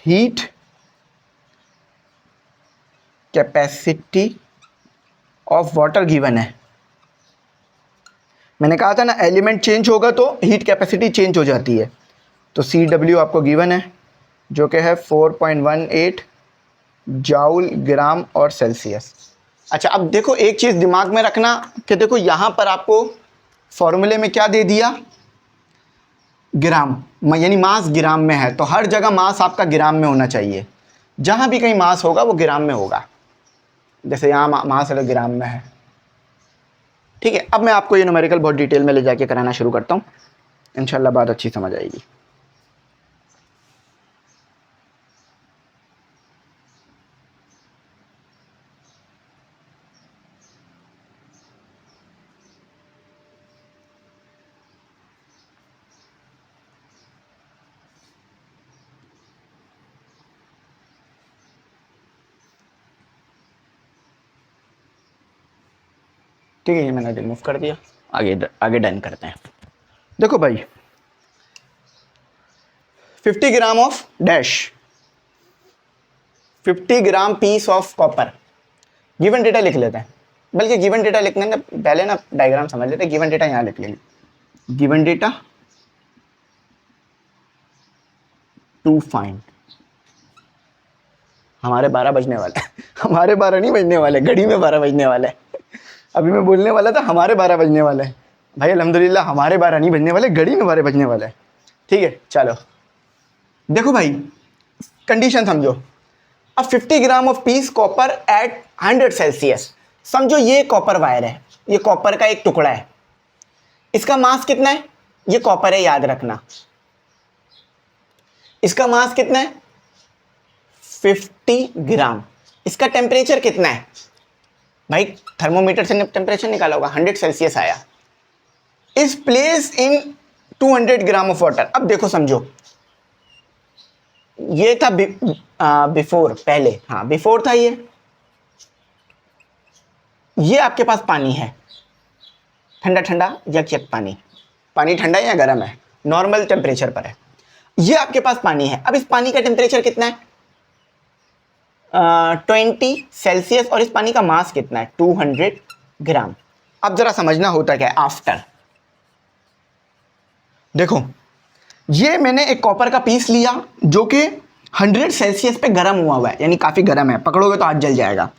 A: heat capacity of water given है। मैंने कहा था ना एलिमेंट चेंज होगा तो हीट कैपेसिटी चेंज हो जाती है। तो Cw आपको गिवन है जो कि है 4.18 जाउल ग्राम और सेल्सियस। अच्छा, अब देखो एक चीज़ दिमाग में रखना कि देखो यहाँ पर आपको फॉर्मूले में क्या दे दिया, ग्राम, यानी मास ग्राम में है, तो हर जगह मास आपका ग्राम में होना चाहिए। जहाँ भी कहीं मास होगा वो ग्राम में होगा, जैसे यहाँ मास अलग ग्राम में है। ठीक है, अब मैं आपको ये न्यूमेरिकल बहुत डिटेल में ले जाके कराना शुरू करता हूँ, इंशाल्लाह बात अच्छी समझ आएगी। ठीक है, ये मैंने रिमूव कर दिया, आगे डन करते हैं। देखो भाई 50 gram of dash, 50 gram piece of copper, given data लिख लेते हैं। बल्कि गिवन डेटा लिखने से पहले ना डायग्राम समझ लेते हैं। गिवन डेटा यहाँ लिख लेंगे, गिवन डेटा टू फाइंड। हमारे 12 बजने वाले हमारे 12 नहीं बजने वाले, घड़ी में 12 बजने वाले। अभी मैं बोलने वाला था हमारे 12 बजने वाले हैं भाई, अल्हम्दुलिल्लाह हमारे 12 नहीं बजने वाले, घड़ी में 12 बजने वाले हैं। ठीक है, चलो देखो भाई कंडीशन समझो। अब 50 gram of piece copper at 100 Celsius, समझो ये कॉपर वायर है, ये कॉपर का एक टुकड़ा है, इसका मास कितना है, ये कॉपर है याद रखना, इसका मास कितना है 50 ग्राम। इसका टेम्परेचर कितना है भाई, थर्मोमीटर से टेम्परेचर निकाला होगा, 100 सेल्सियस आया। Is place in 200 gram of water. अब देखो समझो, ये था बिफोर, पहले, हाँ बिफोर था ये आपके पास पानी है, ठंडा ठंडा यक पानी, पानी ठंडा या गर्म है, नॉर्मल टेम्परेचर पर है। ये आपके पास पानी है। अब इस पानी का टेम्परेचर कितना है 20 सेल्सियस, और इस पानी का मास कितना है 200 ग्राम। अब जरा समझना होता क्या है आफ्टर। देखो ये मैंने एक कॉपर का पीस लिया जो कि 100 सेल्सियस पे गर्म हुआ है, यानी काफ़ी गर्म है, पकड़ोगे तो हाथ जल जाएगा।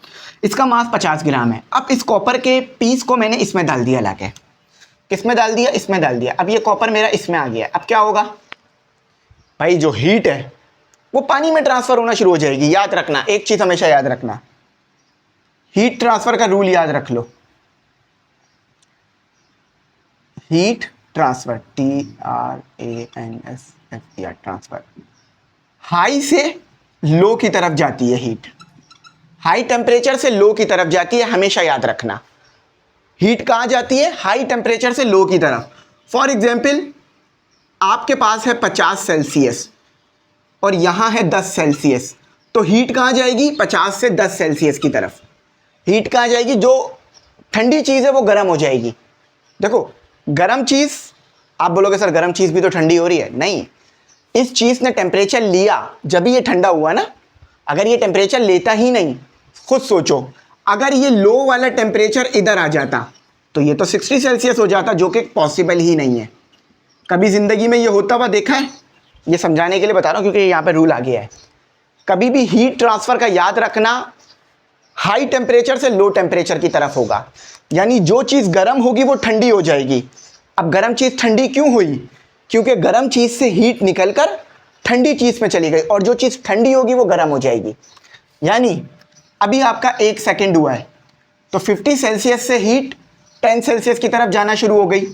A: इसका मास 50 ग्राम है। अब इस कॉपर के पीस को मैंने इसमें डाल दिया, लाके किसमें डाल दिया, इसमें डाल दिया। अब ये कॉपर मेरा इसमें आ गया। अब क्या होगा भाई, जो हीट है वो पानी में ट्रांसफर होना शुरू हो जाएगी। याद रखना एक चीज हमेशा याद रखना, हीट ट्रांसफर का रूल याद रख लो, heat transfer TRANSFER transfer, high से लो की तरफ जाती है हीट, हाई टेम्परेचर से लो की तरफ जाती है, हमेशा याद रखना। हीट कहां जाती है, हाई टेम्परेचर से लो की तरफ। फॉर एग्जाम्पल आपके पास है 50 सेल्सियस और यहां है 10 सेल्सियस, तो हीट कहां जाएगी 50 से 10 सेल्सियस की तरफ। हीट कहां जाएगी, जो ठंडी चीज़ है वो गर्म हो जाएगी। देखो गर्म चीज़, आप बोलोगे सर गर्म चीज़ भी तो ठंडी हो रही है, नहीं, इस चीज़ ने टेम्परेचर लिया जब ये ठंडा हुआ ना। अगर ये टेम्परेचर लेता ही नहीं, खुद सोचो अगर ये लो वाला टेम्परेचर इधर आ जाता तो ये तो 60 सेल्सियस हो जाता, जो कि पॉसिबल ही नहीं है। कभी ज़िंदगी में ये होता हुआ देखा है, ये समझाने के लिए बता रहा हूँ क्योंकि यहाँ पे रूल आ गया है। कभी भी हीट ट्रांसफ़र का याद रखना हाई टेम्परेचर से लो टेम्परेचर की तरफ होगा, यानी जो चीज़ गर्म होगी वो ठंडी हो जाएगी। अब गर्म चीज़ ठंडी क्यों हुई, क्योंकि गर्म चीज़ से हीट निकलकर ठंडी चीज़ में चली गई, और जो चीज़ ठंडी होगी वो गर्म हो जाएगी। यानी अभी आपका 1 सेकेंड हुआ है तो 50 सेल्सियस से हीट 10 सेल्सियस की तरफ जाना शुरू हो गई,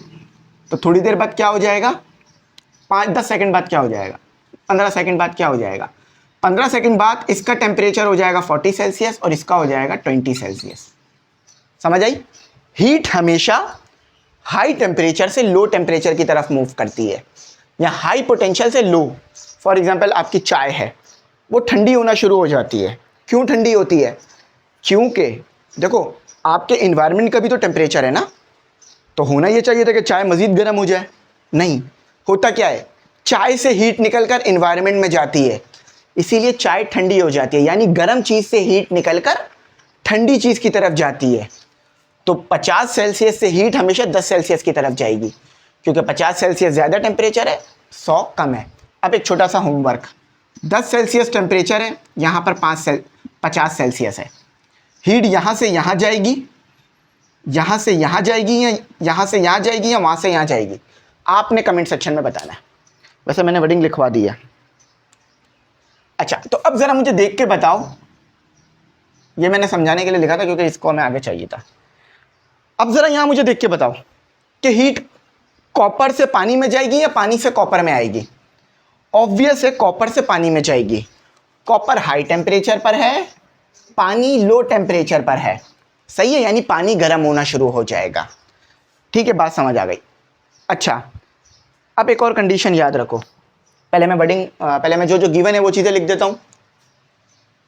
A: तो थोड़ी देर बाद क्या हो जाएगा, 5-10 सेकंड बाद क्या हो जाएगा, 15 सेकंड बाद क्या हो जाएगा, 15 सेकंड बाद इसका टेम्परेचर हो जाएगा 40 सेल्सियस और इसका हो जाएगा 20 सेल्सियस। समझ आई, हीट हमेशा हाई टेम्परेचर से लो टेम्परेचर की तरफ मूव करती है, या हाई पोटेंशियल से लो। फॉर एग्जांपल आपकी चाय है, वो ठंडी होना शुरू हो जाती है। क्यों ठंडी होती है? क्योंकि देखो आपके इन्वायरमेंट का भी तो टेम्परेचर है ना, तो होना ये चाहिए था कि चाय मज़ीद गर्म हो जाए। नहीं, होता क्या है, चाय से हीट निकलकर इन्वायरमेंट में जाती है, इसीलिए चाय ठंडी हो जाती है। यानी गर्म चीज़ से हीट निकलकर ठंडी चीज़ की तरफ जाती है। तो 50 सेल्सियस से हीट हमेशा 10 सेल्सियस की तरफ जाएगी, क्योंकि 50 सेल्सियस ज़्यादा टेम्परेचर है, 100 कम है। अब एक छोटा सा होमवर्क, 10 सेल्सियस टेम्परेचर है, यहाँ पर 50 सेल्सियस है। हीट यहाँ से यहाँ जाएगी, यहाँ से यहाँ जाएगी, या यहाँ से यहाँ जाएगी, या वहाँ से यहाँ जाएगी, आपने कमेंट सेक्शन में बताना है। वैसे मैंने वर्डिंग लिखवा दी है। अच्छा, तो अब ज़रा मुझे देख के बताओ, ये मैंने समझाने के लिए लिखा था क्योंकि इसको हमें आगे चाहिए था। अब ज़रा यहाँ मुझे देख के बताओ कि हीट कॉपर से पानी में जाएगी या पानी से कॉपर में आएगी? ऑब्वियस है, कॉपर से पानी में जाएगी। कॉपर हाई टेम्परेचर पर है, पानी लो टेम्परेचर पर है, सही है, यानी पानी गर्म होना शुरू हो जाएगा। ठीक है, बात समझ आ गई। अच्छा, अब एक और कंडीशन याद रखो। पहले मैं जो गिवन है वो चीज़ें लिख देता हूँ।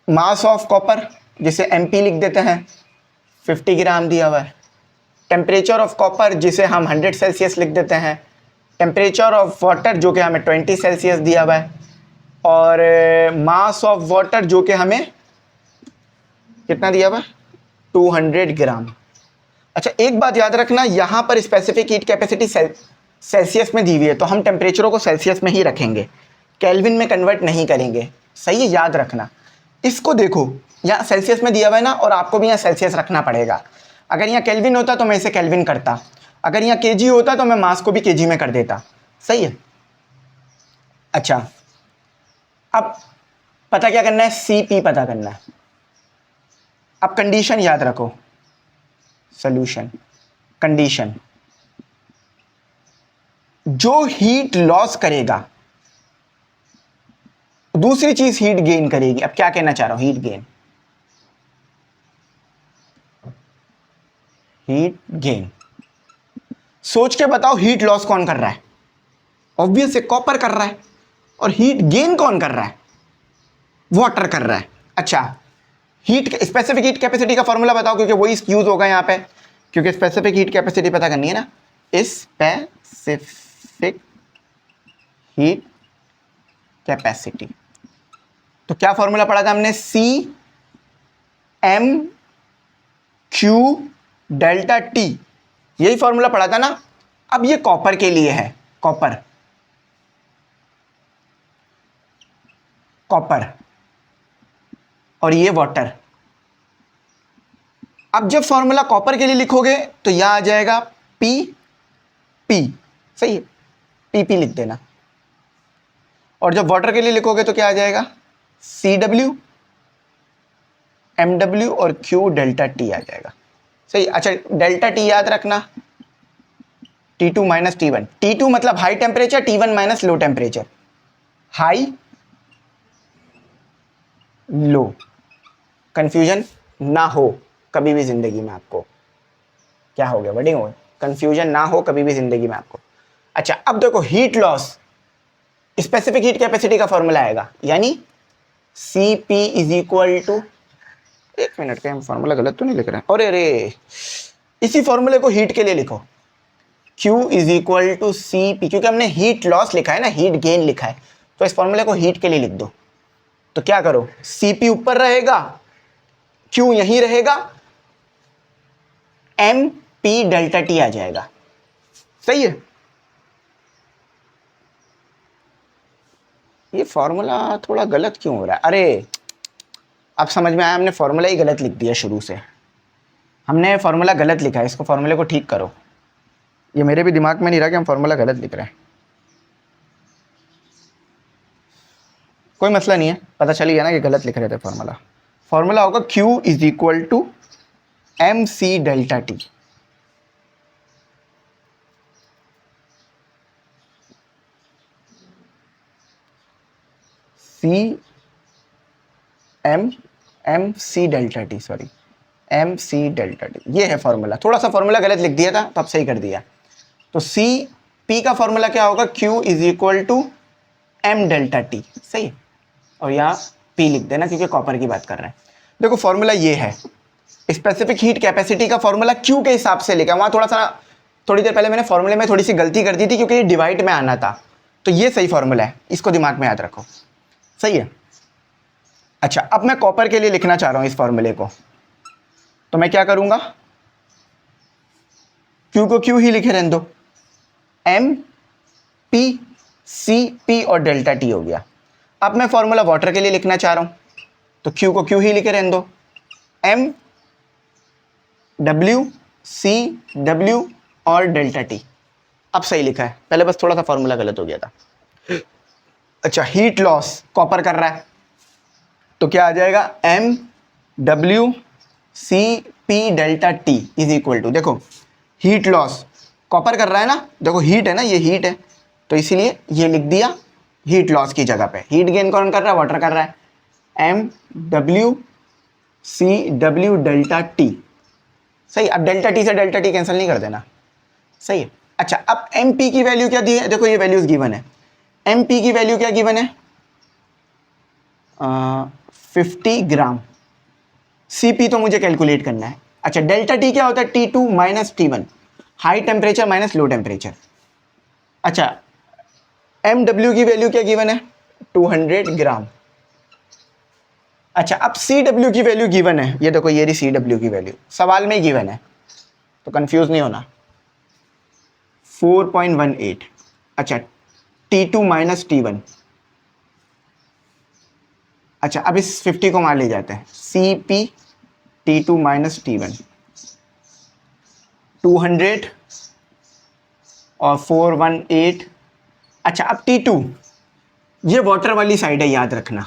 A: मास ऑफ कॉपर, जिसे MP लिख देते हैं, 50 ग्राम दिया हुआ है। टेम्परेचर ऑफ कॉपर, जिसे हम 100 सेल्सियस लिख देते हैं। टेम्परेचर ऑफ वाटर, जो कि हमें 20 सेल्सियस दिया हुआ है। और मास ऑफ वाटर, जो कि हमें कितना दिया हुआ है, 200 ग्राम। अच्छा, एक बात याद रखना, यहाँ पर स्पेसिफिक हीट कैपेसिटी सेल्सियस में दी हुई है, तो हम टेम्परेचरों को सेल्सियस में ही रखेंगे, केल्विन में कन्वर्ट नहीं करेंगे। सही है, याद रखना। इसको देखो, यहाँ सेल्सियस में दिया हुआ है ना, और आपको भी यहाँ सेल्सियस रखना पड़ेगा। अगर यहाँ केल्विन होता तो मैं इसे केल्विन करता, अगर यहाँ केजी होता तो मैं मास को भी केजी में कर देता। सही है। अच्छा, अब पता क्या करना है, CP पता करना है। अब कंडीशन याद रखो, सॉल्यूशन कंडीशन, जो हीट लॉस करेगा दूसरी चीज हीट गेन करेगी। अब क्या कहना चाह रहा हूं, हीट गेन, हीट गेन। सोच के बताओ, हीट लॉस कौन कर रहा है? ऑब्वियस है, कॉपर कर रहा है। और हीट गेन कौन कर रहा है? वाटर कर रहा है। अच्छा, स्पेसिफिक हीट कैपेसिटी का फॉर्मूला बताओ, क्योंकि वही यूज होगा यहाँ पे, क्योंकि स्पेसिफिक हीट कैपेसिटी पता करनी है ना। स्पेसिफिक हीट कैपेसिटी, तो क्या फॉर्मूला पढ़ा था हमने, CM/Q डेल्टा T, यही फॉर्मूला पढ़ा था ना। अब ये कॉपर के लिए है, कॉपर और ये वाटर। अब जब फॉर्मूला कॉपर के लिए लिखोगे तो यहां आ जाएगा PP, सही है, PP लिख देना। और जब वाटर के लिए लिखोगे तो क्या आ जाएगा, CW, MW और Q डेल्टा T आ जाएगा। सही। अच्छा, डेल्टा T याद रखना, T2 माइनस T1। T2 मतलब high temperature, T1 minus low temperature. High low, confusion ना हो कभी भी जिंदगी में आपको। क्या हो गया, वर्डिंग हो, कंफ्यूजन ना हो कभी भी जिंदगी में आपको। अच्छा, अब देखो, heat loss, specific heat capacity का फॉर्मूला आएगा, यानी CP इज इक्वल टू, एक मिनट का, हम फॉर्मूला गलत तो नहीं लिख रहे हैं? अरे रे, इसी फॉर्मूले को हीट के लिए लिखो, Q is equal to CP, क्योंकि हमने हीट लॉस लिखा है ना, हीट गेन लिखा है, तो इस फॉर्मूले को हीट के लिए लिख दो। तो क्या करो, CP ऊपर रहेगा, Q यहीं रहेगा, MP डेल्टा T आ जाएगा। सही है। ये फॉर्मूला थोड़ा गलत क्यों हो रहा है? अरे, अब समझ में आया, हमने फॉर्मूला ही गलत लिख दिया शुरू से, हमने फॉर्मूला गलत लिखा है, इसको फॉर्मूले को ठीक करो। ये मेरे भी दिमाग में नहीं रहा कि हम फॉर्मूला गलत लिख रहे हैं। कोई मसला नहीं है, पता चल गया ना कि गलत लिख रहे थे फॉर्मूला। फॉर्मूला होगा Q is equal to MC delta T। MC delta T, sorry, MC delta T, ये है फॉर्मूला। थोड़ा सा फॉर्मूला गलत लिख दिया था, तब सही कर दिया। तो CP का फॉर्मूला क्या होगा, Q is equal to M delta T, सही। और यहाँ पी लिख देना क्योंकि कॉपर की बात कर रहे हैं। देखो फॉर्मूला ये है, स्पेसिफिक हीट कैपेसिटी का फॉर्मूला क्यू के हिसाब से लिखा। वहाँ थोड़ी देर पहले मैंने फॉर्मूले में थोड़ी सी गलती कर दी थी क्योंकि ये डिवाइड में आना था, तो ये सही फॉर्मूला है, इसको दिमाग में याद रखो। सही है। अच्छा, अब मैं कॉपर के लिए लिखना चाह रहा हूं इस फॉर्मूले को, तो मैं क्या करूंगा, क्यू को क्यू ही लिखे रहने दो, एम पी सी पी और डेल्टा टी हो गया। अब मैं फॉर्मूला वाटर के लिए लिखना चाह रहा हूं, तो क्यू को क्यू ही लिखे रहने दो, एम डब्ल्यू सी डब्ल्यू और डेल्टा टी। अब सही लिखा है, पहले बस थोड़ा सा फॉर्मूला गलत हो गया था। अच्छा, हीट लॉस कॉपर कर रहा है तो क्या आ जाएगा, M W C P delta T is equal to, देखो हीट लॉस कॉपर कर रहा है ना, देखो हीट है ना, ये हीट है, तो इसीलिए ये लिख दिया हीट लॉस की जगह पे। हीट गेन कौन कर रहा है, वाटर कर रहा है, M W C W delta T. सही, अब डेल्टा टी से डेल्टा टी कैंसिल नहीं कर देना। सही है। अच्छा, अब एम पी की वैल्यू क्या दी है, देखो ये वैल्यूज गिवन है, एम पी की वैल्यू क्या गिवन है, 50 ग्राम। सी पी तो मुझे कैलकुलेट करना है। अच्छा, डेल्टा टी क्या होता है, T2 minus T1, high temperature minus low temperature. अच्छा, एम डब्ल्यू की वैल्यू क्या गिवन है, 200 ग्राम। अच्छा, अब सी डब्ल्यू की वैल्यू गिवन है, ये देखो ये रही सी डब्ल्यू की वैल्यू, सवाल में गिवन है तो कंफ्यूज नहीं होना, 4.18। अच्छा, T2 माइनस T1। अच्छा, अब इस 50 को मान ले जाते हैं, C P T2 minus T1, 200 और 418। अच्छा, अब T2 ये वाटर वाली साइड है, याद रखना।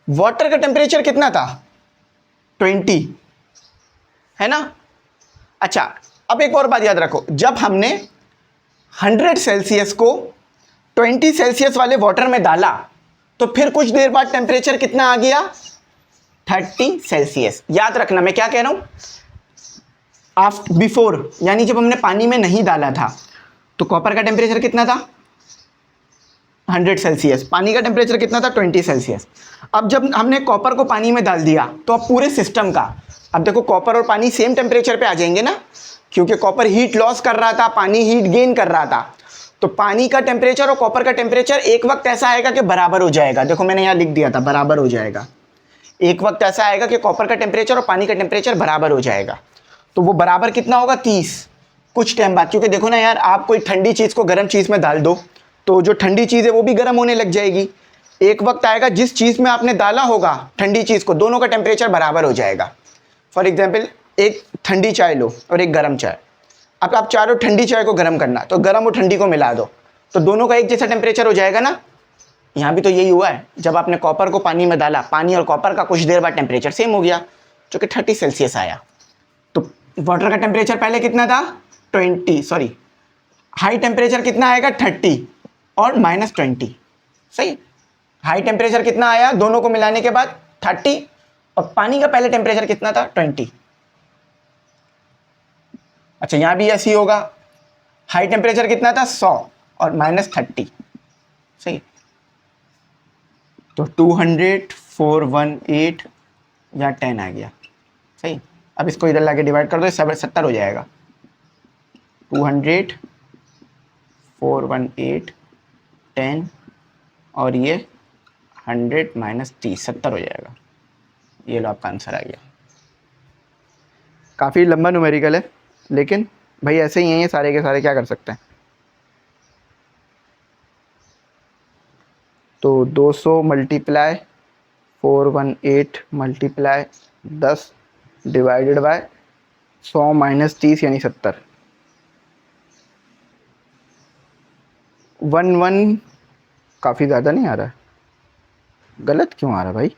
A: वाटर का टेम्परेचर कितना था, 20, है ना। अच्छा, अब एक और बात याद रखो, जब हमने 100 सेल्सियस को 20 सेल्सियस वाले वाटर में डाला तो फिर कुछ देर बाद टेम्परेचर कितना आ गया, 30 सेल्सियस। याद रखना मैं क्या कह रहा हूं, आफ्टर बिफोर यानी जब हमने पानी में नहीं डाला था तो कॉपर का टेम्परेचर कितना था, 100 सेल्सियस, पानी का टेम्परेचर कितना था, 20 सेल्सियस। अब जब हमने कॉपर को पानी में डाल दिया तो अब पूरे सिस्टम का, अब देखो कॉपर और पानी सेम टेम्परेचर पे आ जाएंगे ना, क्योंकि कॉपर हीट लॉस कर रहा था, पानी हीट गेन कर रहा था, तो पानी का टेम्परेचर और कॉपर का टेम्परेचर एक वक्त ऐसा आएगा कि बराबर हो जाएगा। देखो मैंने यहाँ लिख दिया था बराबर हो जाएगा, एक वक्त ऐसा आएगा कि कॉपर का टेम्परेचर और पानी का टेम्परेचर बराबर हो जाएगा। तो वो बराबर कितना होगा, 30 कुछ टाइम बाद, क्योंकि देखो ना यार, आप कोई ठंडी चीज़ को गर्म चीज़ में डाल दो तो जो ठंडी चीज़ है वो भी गर्म होने लग जाएगी। एक वक्त आएगा जिस चीज़ में आपने डाला होगा ठंडी चीज़ को, दोनों का टेम्परेचर बराबर हो जाएगा। फॉर एग्जाम्पल, एक ठंडी चाय लो और एक गर्म चाय, अब आप चारों ठंडी चाय को गर्म करना, तो गर्म और ठंडी को मिला दो तो दोनों का एक जैसा टेम्परेचर हो जाएगा ना। यहाँ भी तो यही हुआ है, जब आपने कॉपर को पानी में डाला, पानी और कॉपर का कुछ देर बाद टेम्परेचर सेम हो गया, जो कि 30 सेल्सियस आया। तो वाटर का टेम्परेचर पहले कितना था, 20, सॉरी हाई टेम्परेचर कितना आएगा, 30 और -20। सही, हाई टेम्परेचर कितना आया दोनों को मिलाने के बाद, 30, और पानी का पहले टेम्परेचर कितना था, 20। अच्छा, यहां भी ऐसी होगा, हाई टेम्परेचर कितना था, 100 और -30। सही, तो 200, 418 या 10 आ गया। सही, अब इसको इधर लाके डिवाइड कर दो, 70 हो जाएगा, 200, 418, 10 और ये 100 - 30, 70 हो जाएगा। ये लो आपका आंसर आ गया। काफ़ी लंबा न्यूमेरिकल है, लेकिन भाई ऐसे ही हैं ये सारे के सारे, क्या कर सकते हैं। तो 200 मल्टीप्लाई 418 मल्टीप्लाई 10 डिवाइडेड बाय 100 - 30 यानी 70। 11 काफ़ी ज़्यादा नहीं आ रहा है, गलत क्यों आ रहा है भाई।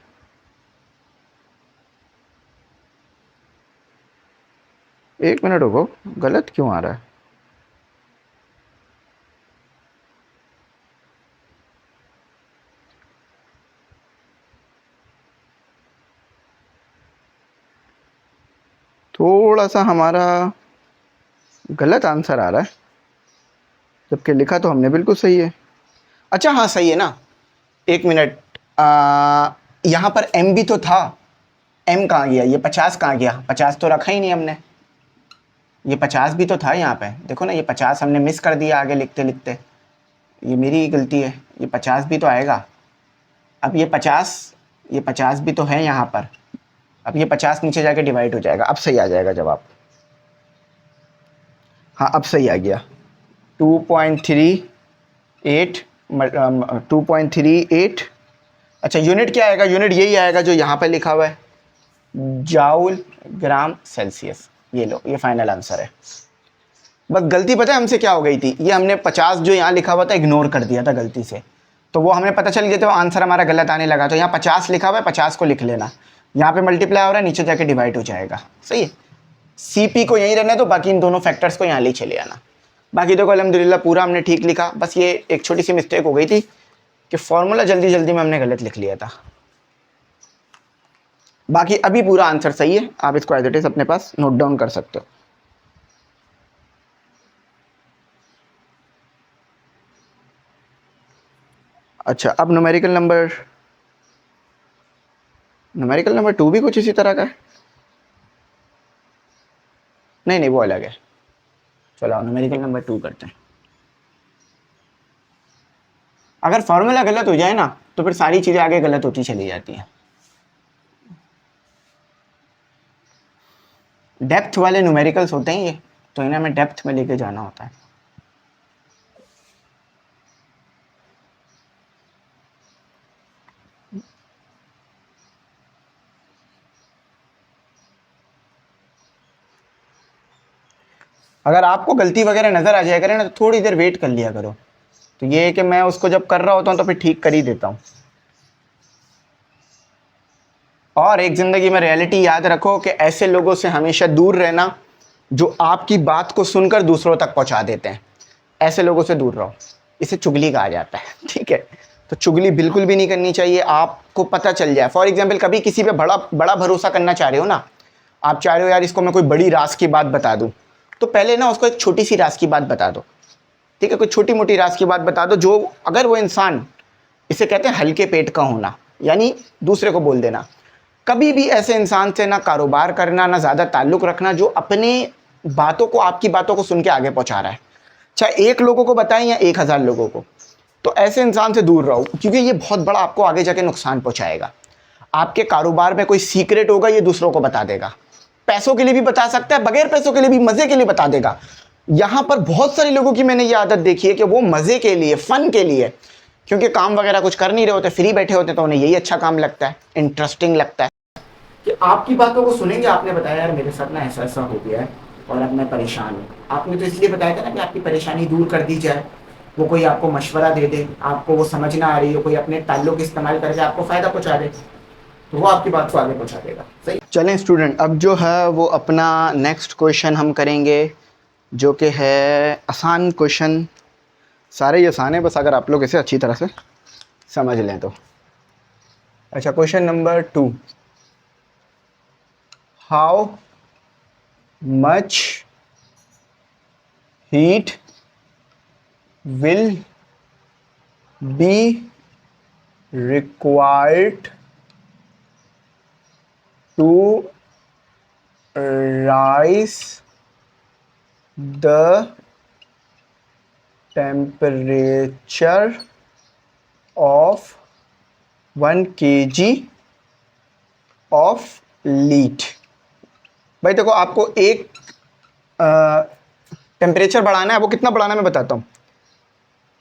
A: एक मिनट रुको, गलत क्यों आ रहा है। थोड़ा सा हमारा गलत आंसर आ रहा है, जबकि लिखा तो हमने बिल्कुल सही है। अच्छा हाँ सही है ना, एक मिनट, यहाँ पर m भी तो था, m कहाँ गया, ये 50 कहाँ गया, 50 तो रखा ही नहीं हमने, ये 50 भी तो था यहाँ पे, देखो ना ये 50 हमने मिस कर दिया आगे लिखते लिखते, ये मेरी ही गलती है, ये 50 भी तो आएगा। अब ये 50 भी तो है यहाँ पर, अब ये 50 नीचे जाके डिवाइड हो जाएगा, अब सही आ जाएगा जवाब। हाँ अब सही आ गया, 2.38 2.38। अच्छा यूनिट क्या आएगा, यूनिट यही आएगा जो यहाँ पर लिखा हुआ है, जाउल ग्राम सेल्सियस। ये लो ये फाइनल आंसर है। बस गलती पता है हमसे क्या हो गई थी, ये हमने 50 जो यहाँ लिखा हुआ था इग्नोर कर दिया था गलती से, तो वो हमें पता चल गया था, आंसर हमारा गलत आने लगा। तो यहाँ 50 लिखा हुआ है, 50 को लिख लेना, यहाँ पे मल्टीप्लाई हो रहा है, नीचे जाके डिवाइड हो जाएगा। सही है, CP को यहीं रहना है, तो बाकी इन दोनों फैक्टर्स को यहाँ ले चले आना। बाकी देखो अल्हम्दुलिल्लाह पूरा हमने ठीक लिखा, बस ये एक छोटी सी मिस्टेक हो गई थी कि फॉर्मूला जल्दी जल्दी में हमने गलत लिख लिया था। बाकी अभी पूरा आंसर सही है, आप इसको एज इट इज अपने पास नोट डाउन कर सकते हो। अच्छा अब न्यूमेरिकल नंबर 2 भी कुछ इसी तरह का है, नहीं वो अलग है। चलो न्यूमेरिकल नंबर 2 करते हैं। अगर फॉर्मूला गलत हो जाए ना तो फिर सारी चीज़ें आगे गलत होती चली जाती हैं। डेप्थ वाले न्यूमेरिकल्स होते हैं ये, तो इन्हें हमें डेप्थ में लेके जाना होता है। अगर आपको गलती वगैरह नज़र आ जाए करे ना तो थोड़ी देर वेट कर लिया करो, तो ये है कि मैं उसको जब कर रहा होता हूँ तो फिर ठीक कर ही देता हूँ। और एक ज़िंदगी में रियलिटी याद रखो कि ऐसे लोगों से हमेशा दूर रहना जो आपकी बात को सुनकर दूसरों तक पहुँचा देते हैं, ऐसे लोगों से दूर रहो, इसे चुगली कहा जाता है। ठीक है, तो चुगली बिल्कुल भी नहीं करनी चाहिए। आपको पता चल जाए, फॉर एग्जाम्पल कभी किसी पे बड़ा भरोसा करना चाह रहे हो ना, आप चाह रहे हो यार इसको मैं कोई बड़ी राज की बात बता दूँ, तो पहले ना उसको एक छोटी सी राज की बात बता दो। ठीक है, कोई छोटी मोटी राज की बात बता दो, जो अगर वो इंसान, इसे कहते हैं हल्के पेट का होना, यानी दूसरे को बोल देना। कभी भी ऐसे इंसान से ना कारोबार करना, ना ज़्यादा ताल्लुक़ रखना जो अपने बातों को, आपकी बातों को सुन के आगे पहुंचा रहा है, चाहे 1 लोगों को बताएं या 1000 लोगों को। तो ऐसे इंसान से दूर रहो, क्योंकि ये बहुत बड़ा आपको आगे जाके नुकसान पहुंचाएगा। आपके कारोबार में कोई सीक्रेट होगा, ये दूसरों को बता देगा, पैसों के लिए भी बता सकता है, बगैर पैसों के लिए भी, मज़े के लिए बता देगा। यहाँ पर बहुत सारे लोगों की मैंने ये आदत देखी है कि वो मज़े के लिए, फ़न के लिए, क्योंकि काम वगैरह कुछ कर नहीं रहे होते, फ्री बैठे होते, तो उन्हें यही अच्छा काम लगता है, इंटरेस्टिंग लगता है कि आपकी बातों को सुनेंगे। आपने बताया यार मेरे साथ ना ऐसा ऐसा हो गया है और अब मैं परेशान हूँ, आपने तो इसलिए बताया था ना कि आपकी परेशानी दूर कर दी जाए। वो कोई आपको मशवरा दे दे, आपको वो समझ ना आ रही हो, कोई अपने ताल्लुक इस्तेमाल करके आपको फ़ायदा पहुँचा दे, तो वो आपकी बात को आगे पहुँचा देगा। सही, चलें स्टूडेंट, अब जो है वो अपना नेक्स्ट क्वेश्चन हम करेंगे, जो कि है आसान क्वेश्चन। सारे ही आसान है, बस अगर आप लोग इसे अच्छी तरह से समझ लें तो। अच्छा, question number 2, how much heat will B required to rise the temperature of 1 kg of lead। भाई देखो, आपको एक टेम्परेचर बढ़ाना है, वो कितना बढ़ाना है मैं बताता हूँ,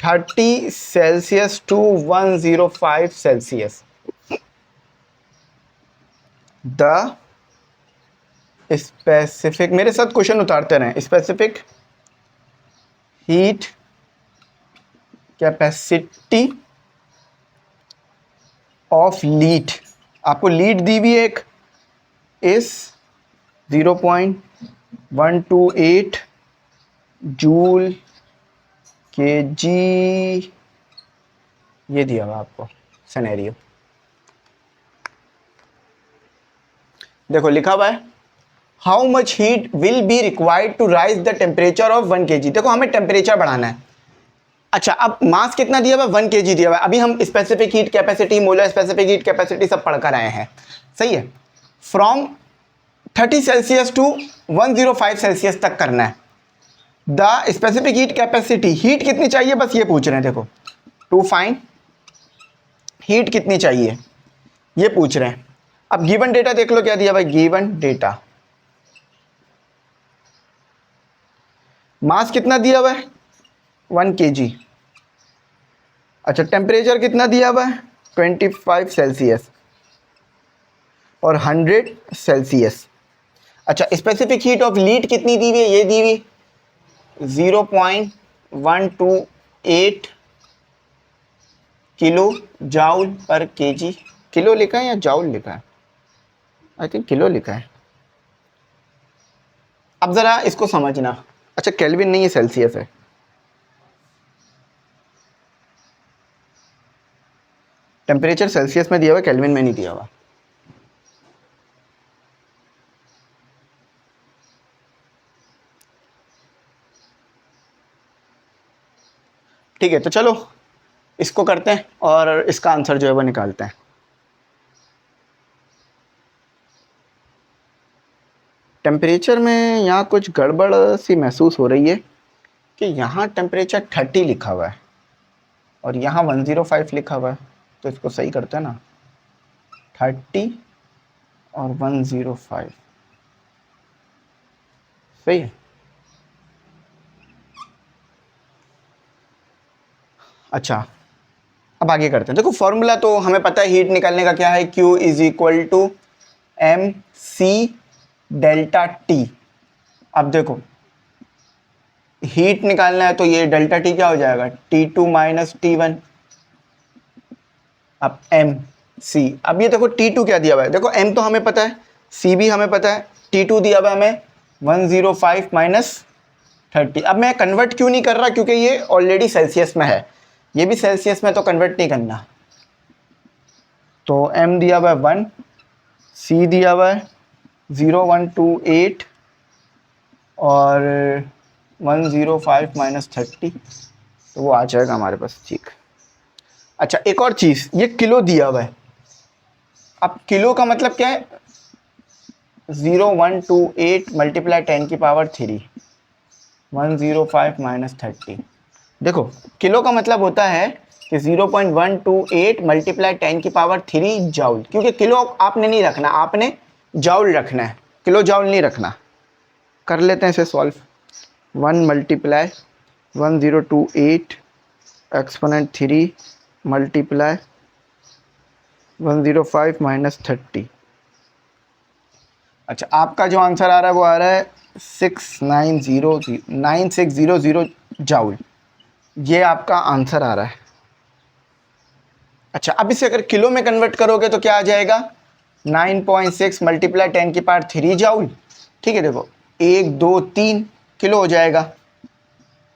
A: 30 Celsius to 105 Celsius. The specific, मेरे साथ क्वेश्चन उतारते रहें, specific heat capacity of lead, आपको लीड दी भी एक इस 0.128 जूल के जी, ये दिया हुआ आपको सिनेरियो। देखो लिखा हुआ है how much heat will be required to rise the temperature of 1 kg। देखो हमें टेम्परेचर बढ़ाना है, अच्छा, अब मास कितना दिया हुआ है? 1 kg दिया हुआ है। अभी हम specific heat capacity, molar specific heat capacity सब पढ़ कर आए हैं, सही है। फ्रॉम 30 सेल्सियस टू 105 सेल्सियस तक करना है। The specific heat capacity, heat कितनी चाहिए बस ये पूछ रहे हैं। देखो, टू फाइंड हीट कितनी चाहिए ये पूछ रहे हैं। अब गिवन डेटा देख लो क्या दिया भाई, गिवन डेटा। मास कितना दिया हुआ है? 1 kg। अच्छा, टेम्परेचर कितना दिया हुआ है? 25 सेल्सियस और 100 सेल्सियस। अच्छा, स्पेसिफिक हीट ऑफ लीड कितनी दी हुई है? ये दी हुई 0.128 किलो जाउल पर केजी। किलो लिखा है या जाउल लिखा है? आई थिंक किलो लिखा है। अब जरा इसको समझना। अच्छा, केल्विन नहीं, ये सेल्सियस है। टेम्परेचर सेल्सियस में दिया हुआ, केल्विन में नहीं दिया हुआ। ठीक है, तो चलो इसको करते हैं और इसका आंसर जो है वो निकालते हैं। टेम्परेचर में यहाँ कुछ गड़बड़ सी महसूस हो रही है कि यहाँ टेम्परेचर 30 लिखा हुआ है और यहाँ 105 लिखा हुआ है, तो इसको सही करते हैं ना, 30 और 105, सही है। अच्छा, अब आगे करते हैं। देखो, फॉर्मूला तो हमें पता है हीट निकालने का क्या है, Q is equal to M C delta T. अब देखो, हीट निकालना है तो ये डेल्टा टी क्या हो जाएगा, T2 माइनस T1। अब एम सी, अब ये देखो T2 क्या दिया हुआ है, देखो M तो हमें पता है, C भी हमें पता है, T2 दिया हुआ है हमें 105 माइनस 30। अब मैं कन्वर्ट क्यों नहीं कर रहा, क्योंकि ये ऑलरेडी सेल्सियस में है, ये भी सेल्सियस में, तो कन्वर्ट नहीं करना। तो M दिया हुआ है 1, C दिया हुआ है 0128 और 105 माइनस 30, तो वो आ जाएगा हमारे पास, ठीक। अच्छा, एक और चीज़, ये किलो दिया हुआ है। अब किलो का मतलब क्या है, 0128 मल्टीप्लाई 10 की पावर 3, 105 माइनस 30। देखो, किलो का मतलब होता है कि 0.128 मल्टीप्लाई 10 की पावर 3 जाउल, क्योंकि किलो आपने नहीं रखना, आपने जाउल रखना है, किलो जाउल नहीं रखना। कर लेते हैं इसे solve. 1 multiply 1028 exponent 3 multiply 105 minus 30। अच्छा, आपका जो आंसर आ रहा है वो आ रहा है 9600 जाउल, ये आपका आंसर आ रहा है। अच्छा, अब इसे अगर किलो में कन्वर्ट करोगे तो क्या आ जाएगा, 9.6 मल्टीप्लाई 10 की पावर 3 जाउल। ठीक है, देखो 1 2 3 किलो हो जाएगा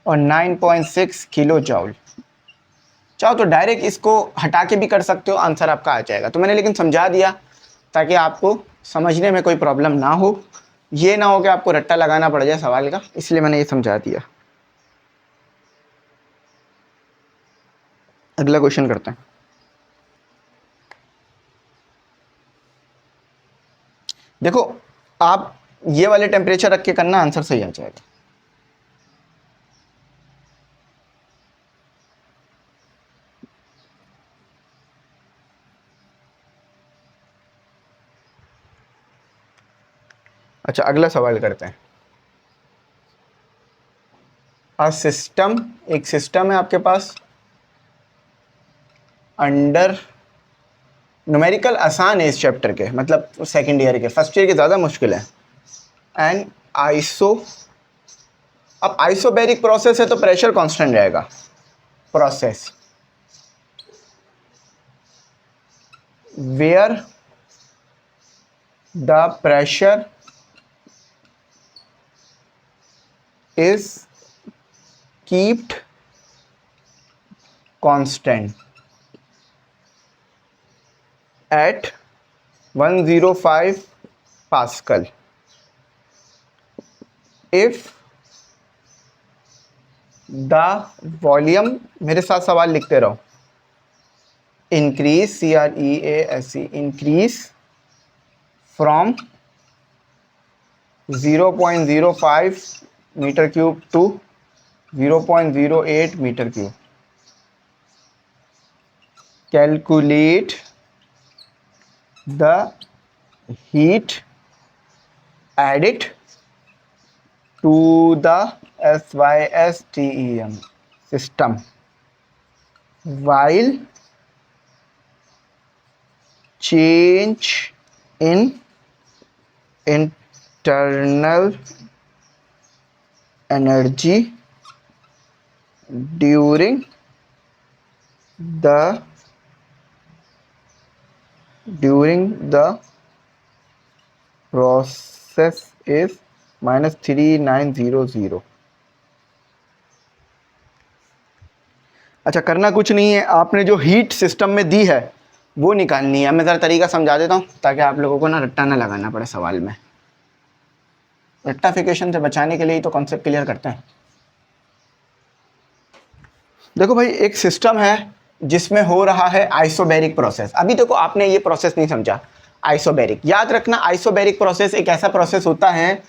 A: और 9.6 किलो जाउल। चाहो तो डायरेक्ट इसको हटा के भी कर सकते हो, आंसर आपका आ जाएगा। तो मैंने लेकिन समझा दिया ताकि आपको समझने में कोई प्रॉब्लम ना हो, ये ना हो कि आपको रट्टा लगाना पड़ जाए सवाल का, इसलिए मैंने ये समझा दिया। अगला क्वेश्चन करते हैं। देखो, आप ये वाले टेम्परेचर रख के करना, आंसर सही आ जाएगा। अच्छा, अगला सवाल करते हैं। सिस्टम, एक सिस्टम है आपके पास, अंडर न्यूमेरिकल आसान है इस चैप्टर के, मतलब सेकंड ईयर के, फर्स्ट ईयर के ज़्यादा मुश्किल है। एंड आइसो, अब आइसोबैरिक प्रोसेस है तो प्रेशर कांस्टेंट रहेगा। Process where the pressure is kept constant at 105 Pascal if the volume, मेरे साथ सवाल लिखते रहो, increase, CREASE, increase from 0.05 metre cube to 0.08 metre cube. Calculate the heat added to the SYSTEM system while change in internal energy during the process is -3900. अच्छा, करना कुछ नहीं है, आपने जो हीट सिस्टम में दी है वो निकालनी है. मैं ज़रा तरीका समझा देता हूँ ताकि आप लोगों को ना रट्टा ना लगाना पड़े सवाल में. रट्टाफिकेशन से बचाने के लिए ही तो कॉन्सेप्ट क्लियर करते हैं. देखो भाई, एक सिस्टम है जिसमें हो रहा है आइसोबैरिक प्रोसेस. अभी देखो आपने ये प्रोसेस नहीं समझा. आइसोबैरिक याद रखना, आइसोबैरिक प्रोसेस एक ऐसा प्रोसेस होता है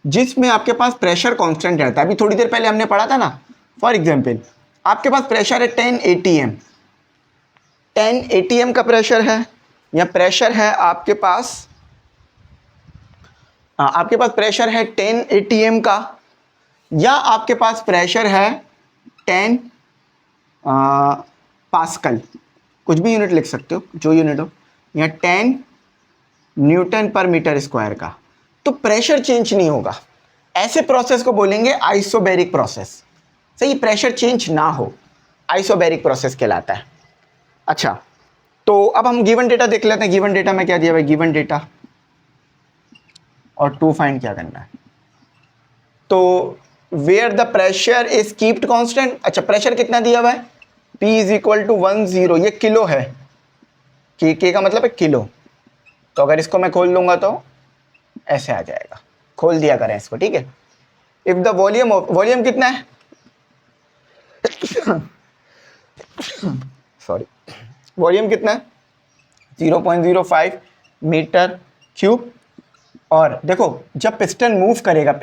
A: जिसमें आपके पास प्रेशर कांस्टेंट रहता है. अभी थोड़ी देर पहले हमने पढ़ा था ना, फॉर एग्जांपल आपके पास प्रेशर है 10 atm, 10 atm का प्रेशर है, या प्रेशर है आपके पास प्रेशर है 10 atm का, या आपके पास प्रेशर है 10 पास्कल, कुछ भी यूनिट लिख सकते हो, जो यूनिट हो, या 10 न्यूटन पर मीटर स्क्वायर का. तो प्रेशर चेंज नहीं होगा. ऐसे प्रोसेस को बोलेंगे आइसोबैरिक प्रोसेस. सही, प्रेशर चेंज ना हो, आइसोबैरिक प्रोसेस कहलाता है. अच्छा, तो अब हम गिवन डेटा देख लेते हैं. गिवन डेटा में क्या दिया भाई, गिवन डेटा और टू फाइंड क्या करना है. तो where the pressure is kept constant. अच्छा, प्रेशर कितना दिया हुआ है, P इज इक्वल टू 10, ये किलो है, के का मतलब है किलो. तो अगर इसको मैं खोल लूंगा तो ऐसे आ जाएगा. खोल दिया करें इसको, ठीक है. इफ द वॉल्यूम कितना है, सॉरी, वॉल्यूम कितना है 0.05 मीटर क्यूब. और देखो जब पिस्टन मूव करेगा,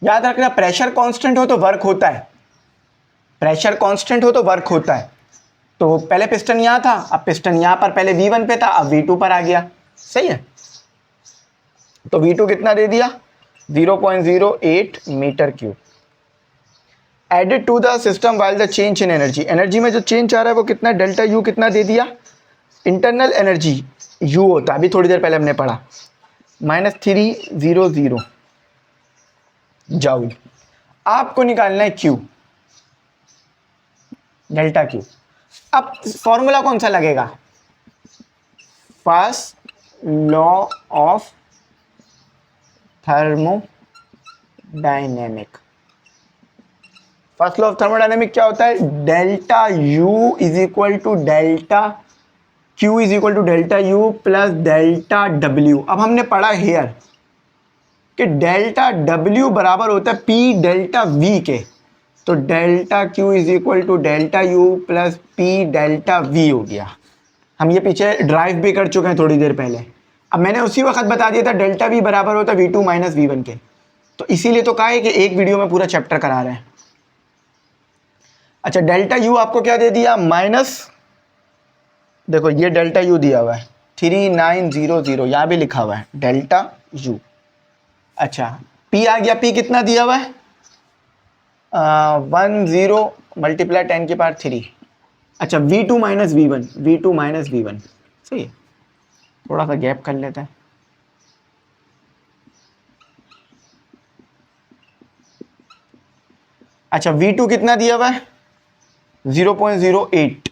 A: याद रखना प्रेशर कांस्टेंट हो तो वर्क होता है, प्रेशर कांस्टेंट हो तो वर्क होता है. तो पहले पिस्टन यहाँ था, अब पिस्टन यहाँ पर पहले V1 पे था, अब V2 पर आ गया. सही है. तो V2 कितना दे दिया, 0.08 metre cube. Added to the system while the change in energy, energy में जो चेंज आ रहा है वो कितना, डेल्टा U कितना दे दिया, इंटरनल एनर्जी U होता है, अभी थोड़ी देर पहले हमने पढ़ा, -300 जाउल. आपको निकालना है Q, डेल्टा Q. अब फॉर्मूला कौन सा लगेगा, first law of thermodynamic. First law of thermodynamic क्या होता है, delta U is equal to delta Q is equal to delta U plus delta W. अब हमने पढ़ा हेयर कि डेल्टा W बराबर होता है P डेल्टा V के. तो delta Q is equal to delta U plus P delta V हो गया. हम ये पीछे ड्राइव भी कर चुके हैं थोड़ी देर पहले. अब मैंने उसी वक्त बता दिया था डेल्टा V बराबर होता है V2 माइनस V1 के. तो इसीलिए तो कहा है कि एक वीडियो में पूरा चैप्टर करा रहे हैं. अच्छा, डेल्टा U आपको क्या दे दिया, माइनस, देखो ये डेल्टा U दिया हुआ है 3900, यहाँ भी लिखा हुआ है डेल्टा U. अच्छा, P आ गया, P कितना दिया हुआ है 10 मल्टीप्लाई 10 की पावर 3. अच्छा, V2 minus V1, V2 minus V1. सही है, थोड़ा सा गैप कर लेते हैं. अच्छा, V2 कितना दिया हुआ है 0.08,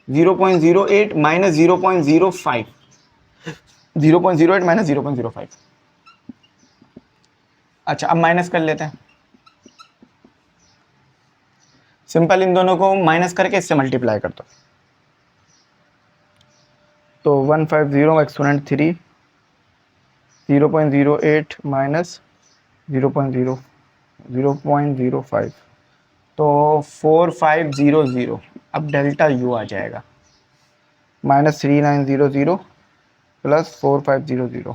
A: 0.08 माइनस 0.05, 0.08 माइनस 0.05. अच्छा, अब माइनस कर लेते हैं. सिंपल, इन दोनों को माइनस करके इससे मल्टीप्लाई कर दो. तो 150 एक्सपोनेंट 3, 0.08 माइनस 0.05, तो 4500, अब डेल्टा यू आ जाएगा -3900 प्लस 4500,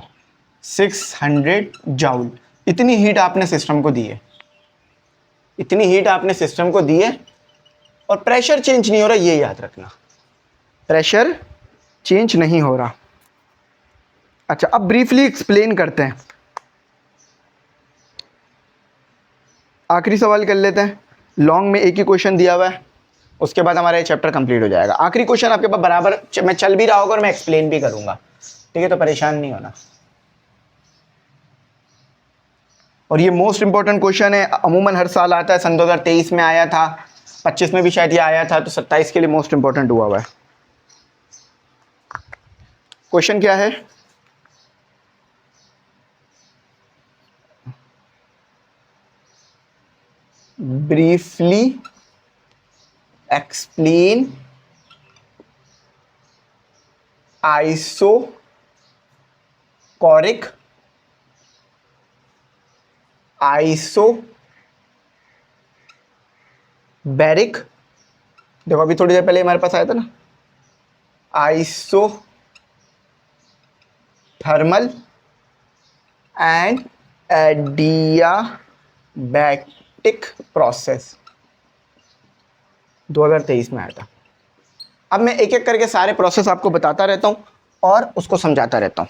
A: 600 जाउल। इतनी हीट आपने सिस्टम को दी है, इतनी हीट आपने सिस्टम को दी है, और प्रेशर चेंज नहीं हो रहा, ये याद रखना, प्रेशर चेंज नहीं हो रहा। अच्छा, अब ब्रीफली एक्सप्लेन करते हैं, आखिरी सवाल कर लेते हैं। लॉन्ग में एक ही क्वेश्चन दिया हुआ है, उसके बाद हमारा ये चैप्टर कंप्लीट हो जाएगा। आखिरी क्वेश्चन आपके पास बराबर मैं चल भी रहा होगा और मैं एक्सप्लेन भी करूंगा, ठीक है, तो परेशान नहीं होना। और ये मोस्ट इंपॉर्टेंट क्वेश्चन है, अमूमन हर साल आता है, सन 2023 में आया था, 25 में भी शायद ये आया था, तो 27 के लिए मोस्ट इंपॉर्टेंट हुआ हुआ है। क्वेश्चन क्या है? ब्रीफली एक्सप्लेन आइसोकोरिक आइसोबैरिक, देखो अभी थोड़ी देर पहले हमारे पास आया था ना, iso thermal and adiabatic process, 2023 में आया था। अब मैं एक एक करके सारे प्रोसेस आपको बताता रहता हूं और उसको समझाता रहता हूं।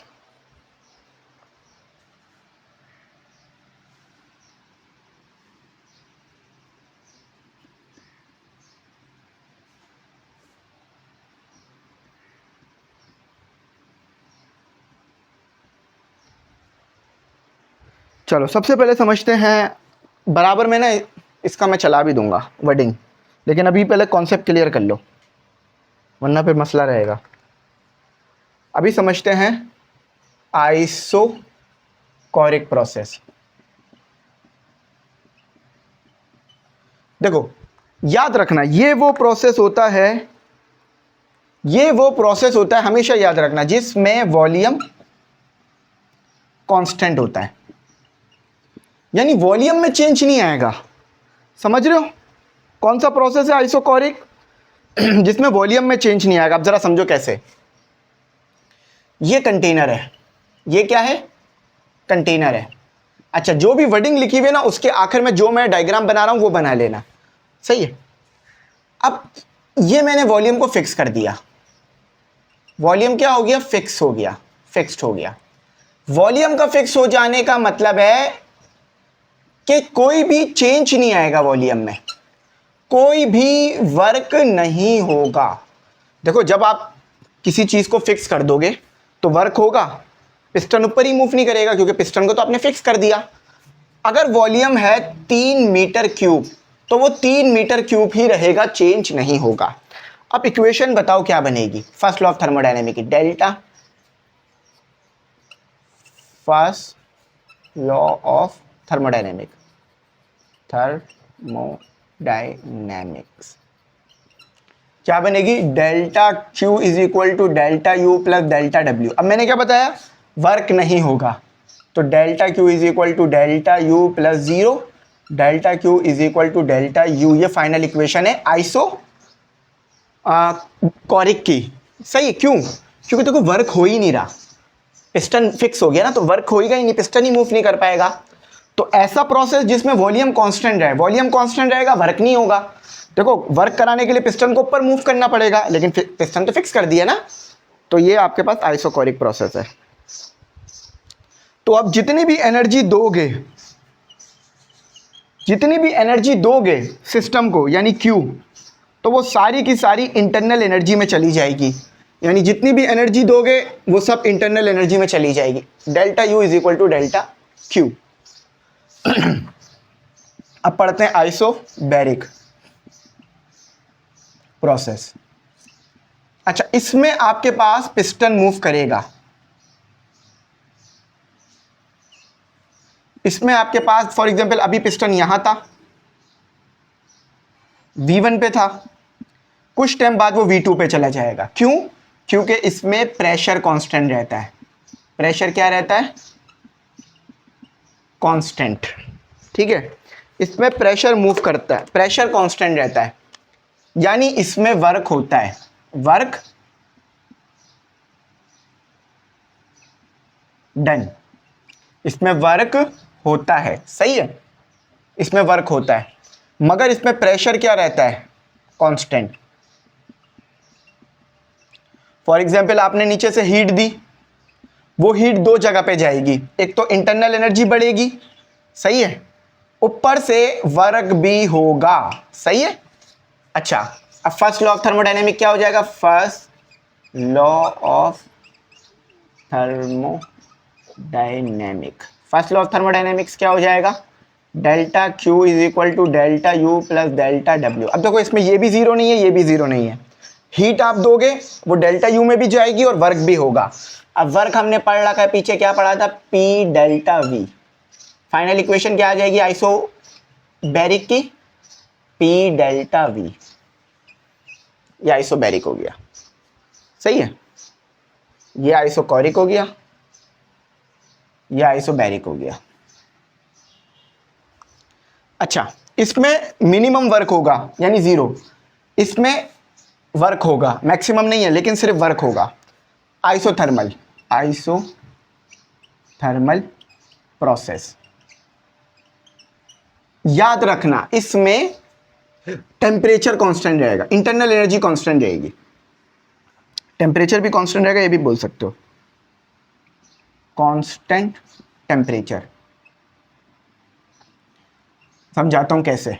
A: चलो सबसे पहले समझते हैं, बराबर में ना इसका मैं चला भी दूंगा वर्डिंग, लेकिन अभी पहले कॉन्सेप्ट क्लियर कर लो, वरना फिर मसला रहेगा। अभी समझते हैं आइसोकोरिक प्रोसेस। देखो याद रखना, ये वो प्रोसेस होता है, हमेशा याद रखना, जिसमें वॉल्यूम कांस्टेंट होता है, यानी वॉल्यूम में चेंज नहीं आएगा। समझ रहे हो कौन सा प्रोसेस है आइसोकोरिक? जिसमें वॉल्यूम में चेंज नहीं आएगा। अब जरा समझो कैसे। ये कंटेनर है, ये क्या है? कंटेनर है। अच्छा, जो भी वर्डिंग लिखी हुई है ना, उसके आखिर में जो मैं डायग्राम बना रहा हूं वो बना लेना, सही है। अब ये मैंने वॉल्यूम को फिक्स कर दिया, वॉल्यूम क्या हो गया? फिक्स हो गया, फिक्स्ड हो गया। वॉल्यूम का फिक्स हो जाने का मतलब है कि कोई भी चेंज नहीं आएगा वॉल्यूम में, कोई भी वर्क नहीं होगा। देखो जब आप किसी चीज को फिक्स कर दोगे तो वर्क होगा, पिस्टन ऊपर ही मूव नहीं करेगा क्योंकि पिस्टन को तो आपने फिक्स कर दिया। अगर वॉल्यूम है 3 मीटर क्यूब तो वो 3 मीटर क्यूब ही रहेगा, चेंज नहीं होगा। अब इक्वेशन बताओ क्या बनेगी? फर्स्ट लॉ ऑफ थर्मोडायनेमिक की, delta, first law of thermodynamic, thermodynamics क्या बनेगी? Delta Q is equal to delta U plus delta W. अब मैंने क्या बताया? वर्क नहीं होगा, तो delta Q is equal to delta U plus 0, delta Q is equal to delta U. ये फाइनल इक्वेशन है आइसो कोरिक की, सही। क्यों? क्योंकि देखो वर्क हो ही नहीं रहा, पिस्टन फिक्स हो गया ना, तो वर्क होएगा ही नहीं, पिस्टन ही मूव नहीं कर पाएगा। तो ऐसा प्रोसेस जिसमें वॉल्यूम कांस्टेंट रहे, वॉल्यूम कांस्टेंट रहेगा, वर्क नहीं होगा। देखो वर्क कराने के लिए पिस्टन को ऊपर मूव करना पड़ेगा, लेकिन पिस्टन तो फिक्स कर दिया ना, तो ये आपके पास आइसोकोरिक प्रोसेस है। तो अब जितनी भी एनर्जी दोगे सिस्टम को, यानी Q, तो वो सारी की सारी इंटरनल एनर्जी में चली जाएगी, यानी जितनी भी एनर्जी दोगे वो सब इंटरनल एनर्जी में चली जाएगी। Delta U is equal to delta Q. अब पढ़ते हैं आइसोबैरिक प्रोसेस। अच्छा, इसमें आपके पास पिस्टन मूव करेगा, इसमें आपके पास फॉर एग्जांपल अभी पिस्टन यहां था, V1 पे था, कुछ टाइम बाद वो V2 पे चला जाएगा। क्यों? क्योंकि इसमें प्रेशर कांस्टेंट रहता है। प्रेशर क्या रहता है? कांस्टेंट, ठीक है। इसमें प्रेशर मूव करता है, प्रेशर कांस्टेंट रहता है, यानी इसमें वर्क होता है, वर्क डन, इसमें वर्क होता है, सही है, इसमें वर्क होता है, मगर इसमें प्रेशर क्या रहता है, कांस्टेंट। फॉर एग्जांपल आपने नीचे से हीट दी, वो हीट दो जगह पे जाएगी, एक तो इंटरनल एनर्जी बढ़ेगी, सही है, ऊपर से वर्क भी होगा, सही है। अच्छा, अब फर्स्ट लॉ ऑफ थर्मोडायनेमिक क्या हो जाएगा, first law of thermodynamic, first law of thermodynamics क्या हो जाएगा, delta Q is equal to delta U plus delta W. अब देखो इसमें ये भी जीरो नहीं है, ये भी जीरो नहीं है, हीट आप दोगे वो डेल्टा यू में भी जाएगी और वर्क भी होगा। अब वर्क हमने पढ़ रखा है, पीछे क्या पढ़ा था, P delta we. Final equation क्या आ जाएगी आइसोबैरिक की, पी डेल्टा वी, ये आइसोबैरिक हो गया, सही है, ये आइसोकोरिक हो गया, ये आइसोबैरिक हो गया। अच्छा, इसमें मिनिमम वर्क होगा यानी जीरो, इसमें वर्क होगा, मैक्सिमम नहीं है लेकिन सिर्फ वर्क होगा, आइसोथर्मल, आइसोथर्मल प्रोसेस। याद रखना इसमें टेम्परेचर कांस्टेंट रहेगा, इंटरनल एनर्जी कांस्टेंट रहेगी, टेम्परेचर भी कांस्टेंट रहेगा, ये भी बोल सकते हो, कांस्टेंट टेम्परेचर। समझाता हूं कैसे।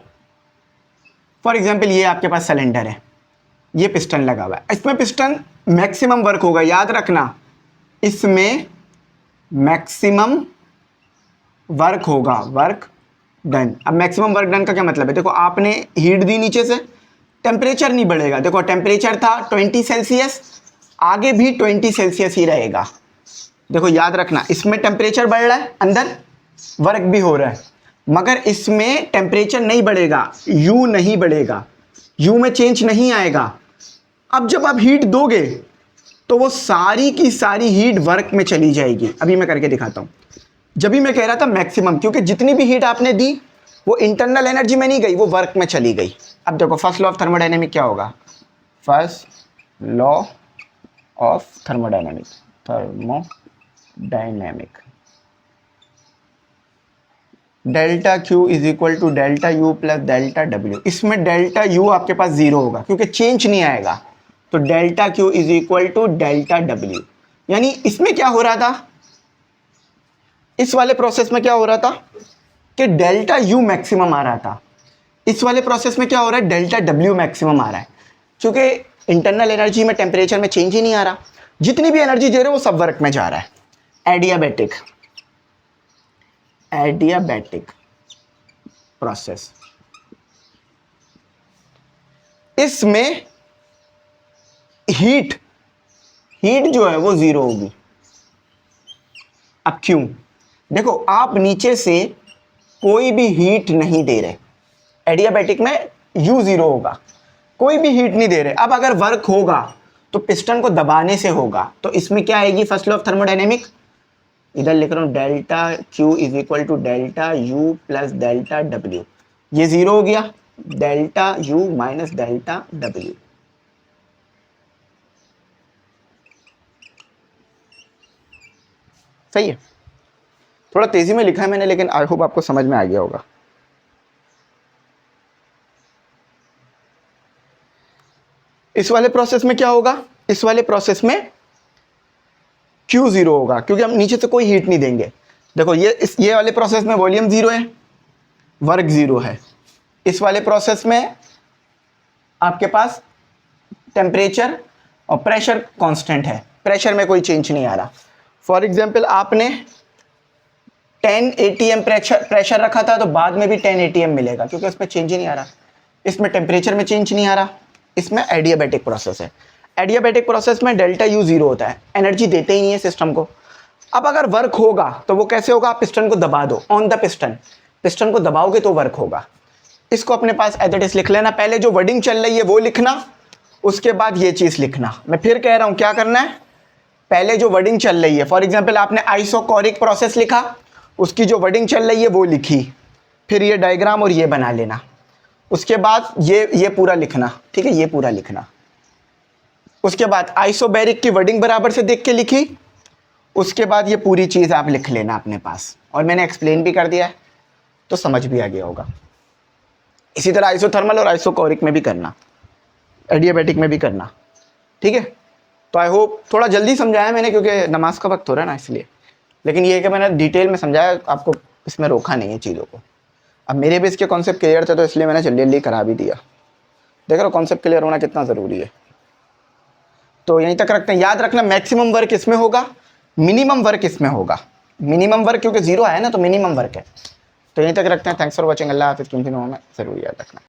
A: फॉर एग्जांपल ये आपके पास सिलेंडर है, ये पिस्टन लगा हुआ है, इसमें पिस्टन मैक्सिमम वर्क होगा, याद रखना इसमें मैक्सिमम वर्क होगा, वर्क डन। अब मैक्सिमम वर्क डन का क्या मतलब है, देखो आपने हीट दी नीचे से, टेम्परेचर नहीं बढ़ेगा, देखो टेम्परेचर था 20 सेल्सियस, आगे भी 20 सेल्सियस ही रहेगा। देखो याद रखना इसमें टेम्परेचर बढ़ रहा है, अंदर वर्क भी हो रहा है, मगर इसमें टेम्परेचर नहीं बढ़ेगा, यू नहीं बढ़ेगा, यू में चेंज नहीं आएगा। अब जब आप हीट दोगे तो वो सारी की सारी हीट वर्क में चली जाएगी। अभी मैं करके दिखाता हूँ। जब भी मैं कह रहा था मैक्सिमम, क्योंकि जितनी भी हीट आपने दी वो इंटरनल एनर्जी में नहीं गई, वो वर्क में चली गई। अब देखो फर्स्ट लॉ ऑफ थर्मोडायनेमिक क्या होगा, first law of thermodynamic, thermodynamic delta Q is equal to delta U plus delta W. इसमें डेल्टा यू आपके पास जीरो होगा क्योंकि चेंज नहीं आएगा, तो delta Q is equal to delta W. यानी इसमें क्या हो रहा था, इस वाले प्रोसेस में क्या हो रहा था कि डेल्टा यू मैक्सिमम आ रहा था, इस वाले प्रोसेस में क्या हो रहा है, डेल्टा डब्ल्यू मैक्सिमम आ रहा है, क्योंकि इंटरनल एनर्जी में टेम्परेचर में चेंज ही नहीं आ रहा, जितनी भी एनर्जी दे रहे हो वो सब वर्क में जा रहा है। एडियाबैटिक, एडियाबैटिक प्रोसेस, इसमें हीट जो है वो जीरो होगी। अब क्यों, देखो आप नीचे से कोई भी हीट नहीं दे रहे, एडियाबैटिक में यू जीरो होगा, कोई भी हीट नहीं दे रहे। अब अगर वर्क होगा तो पिस्टन को दबाने से होगा, तो इसमें क्या आएगी फर्स्ट लॉ ऑफ थर्मोडायनेमिक, इधर लिख रहा हूं delta Q is equal to delta U plus delta W, ये जीरो हो गया, delta U minus delta W. सही है, थोड़ा तेजी में लिखा है मैंने, लेकिन आई होप आपको समझ में आ गया होगा। इस वाले प्रोसेस में क्या होगा, इस वाले प्रोसेस में Q जीरो होगा क्योंकि हम नीचे से कोई हीट नहीं देंगे। देखो ये वाले प्रोसेस में वॉल्यूम जीरो है, वर्क जीरो है। इस वाले प्रोसेस में आपके पास टेम्परेचर और प्रेशर कांस्टेंट है, प्रेशर में कोई चेंज नहीं आ रहा। फॉर एग्जांपल आपने 10 atm प्रेशर रखा था तो बाद में भी 10 atm मिलेगा क्योंकि इसमें चेंज ही नहीं आ रहा, इसमें टेम्परेचर में चेंज नहीं आ रहा। इसमें एडियाबैटिक प्रोसेस है, एडियाबैटिक प्रोसेस में डेल्टा यू जीरो होता है, एनर्जी देते ही नहीं है सिस्टम को। अब अगर वर्क होगा तो वो कैसे होगा, आप पिस्टन को दबा दो, ऑन द पिस्टन, पिस्टन को दबाओगे तो वर्क होगा। इसको अपने पास एज इट इज लिख लेना, पहले जो वर्डिंग चल रही है वो लिखना, उसके बाद ये चीज़ लिखना। मैं फिर कह रहा हूँ क्या करना है, पहले जो वर्डिंग चल रही है, फॉर एग्जाम्पल आपने आइसोकोरिक प्रोसेस लिखा, उसकी जो वर्डिंग चल रही है वो लिखी, फिर ये डायग्राम और ये बना लेना। उसके बाद ये पूरा लिखना, ठीक है, ये पूरा लिखना। उसके बाद आइसोबैरिक की वर्डिंग बराबर से देख के लिखी। उसके बाद ये पूरी चीज़ आप लिख लेना अपने पास, और मैंने एक्सप्लेन भी कर दिया है तो समझ भी आ गया होगा। इसी तरह आइसोथर्मल और आइसोकोरिक में भी करना, एडियाबैटिक में भी करना, ठीक है। तो आई होप थोड़ा जल्दी समझाया मैंने, क्योंकि नमाज का वक्त हो रहा है ना इसलिए। लेकिन ये है कि मैंने डिटेल में समझाया, आपको इसमें रोका नहीं है चीज़ों को। अब मेरे भी इसके कॉन्सेप्ट क्लियर थे तो इसलिए मैंने जल्दी जल्दी करा भी दिया। देख रहे हो कॉन्सेप्ट क्लियर होना कितना ज़रूरी है। तो यहीं तक रखते हैं। याद रखना मैक्सिमम वर्क इसमें होगा, मिनिमम वर्क इसमें होगा। मिनिमम वर्क क्योंकि 0 है ना, तो मिनिमम वर्क है। तो यहीं तक रखते हैं। Thanks for watching. अल्लाह हाफिज़। कीमती में ज़रूर याद रखना।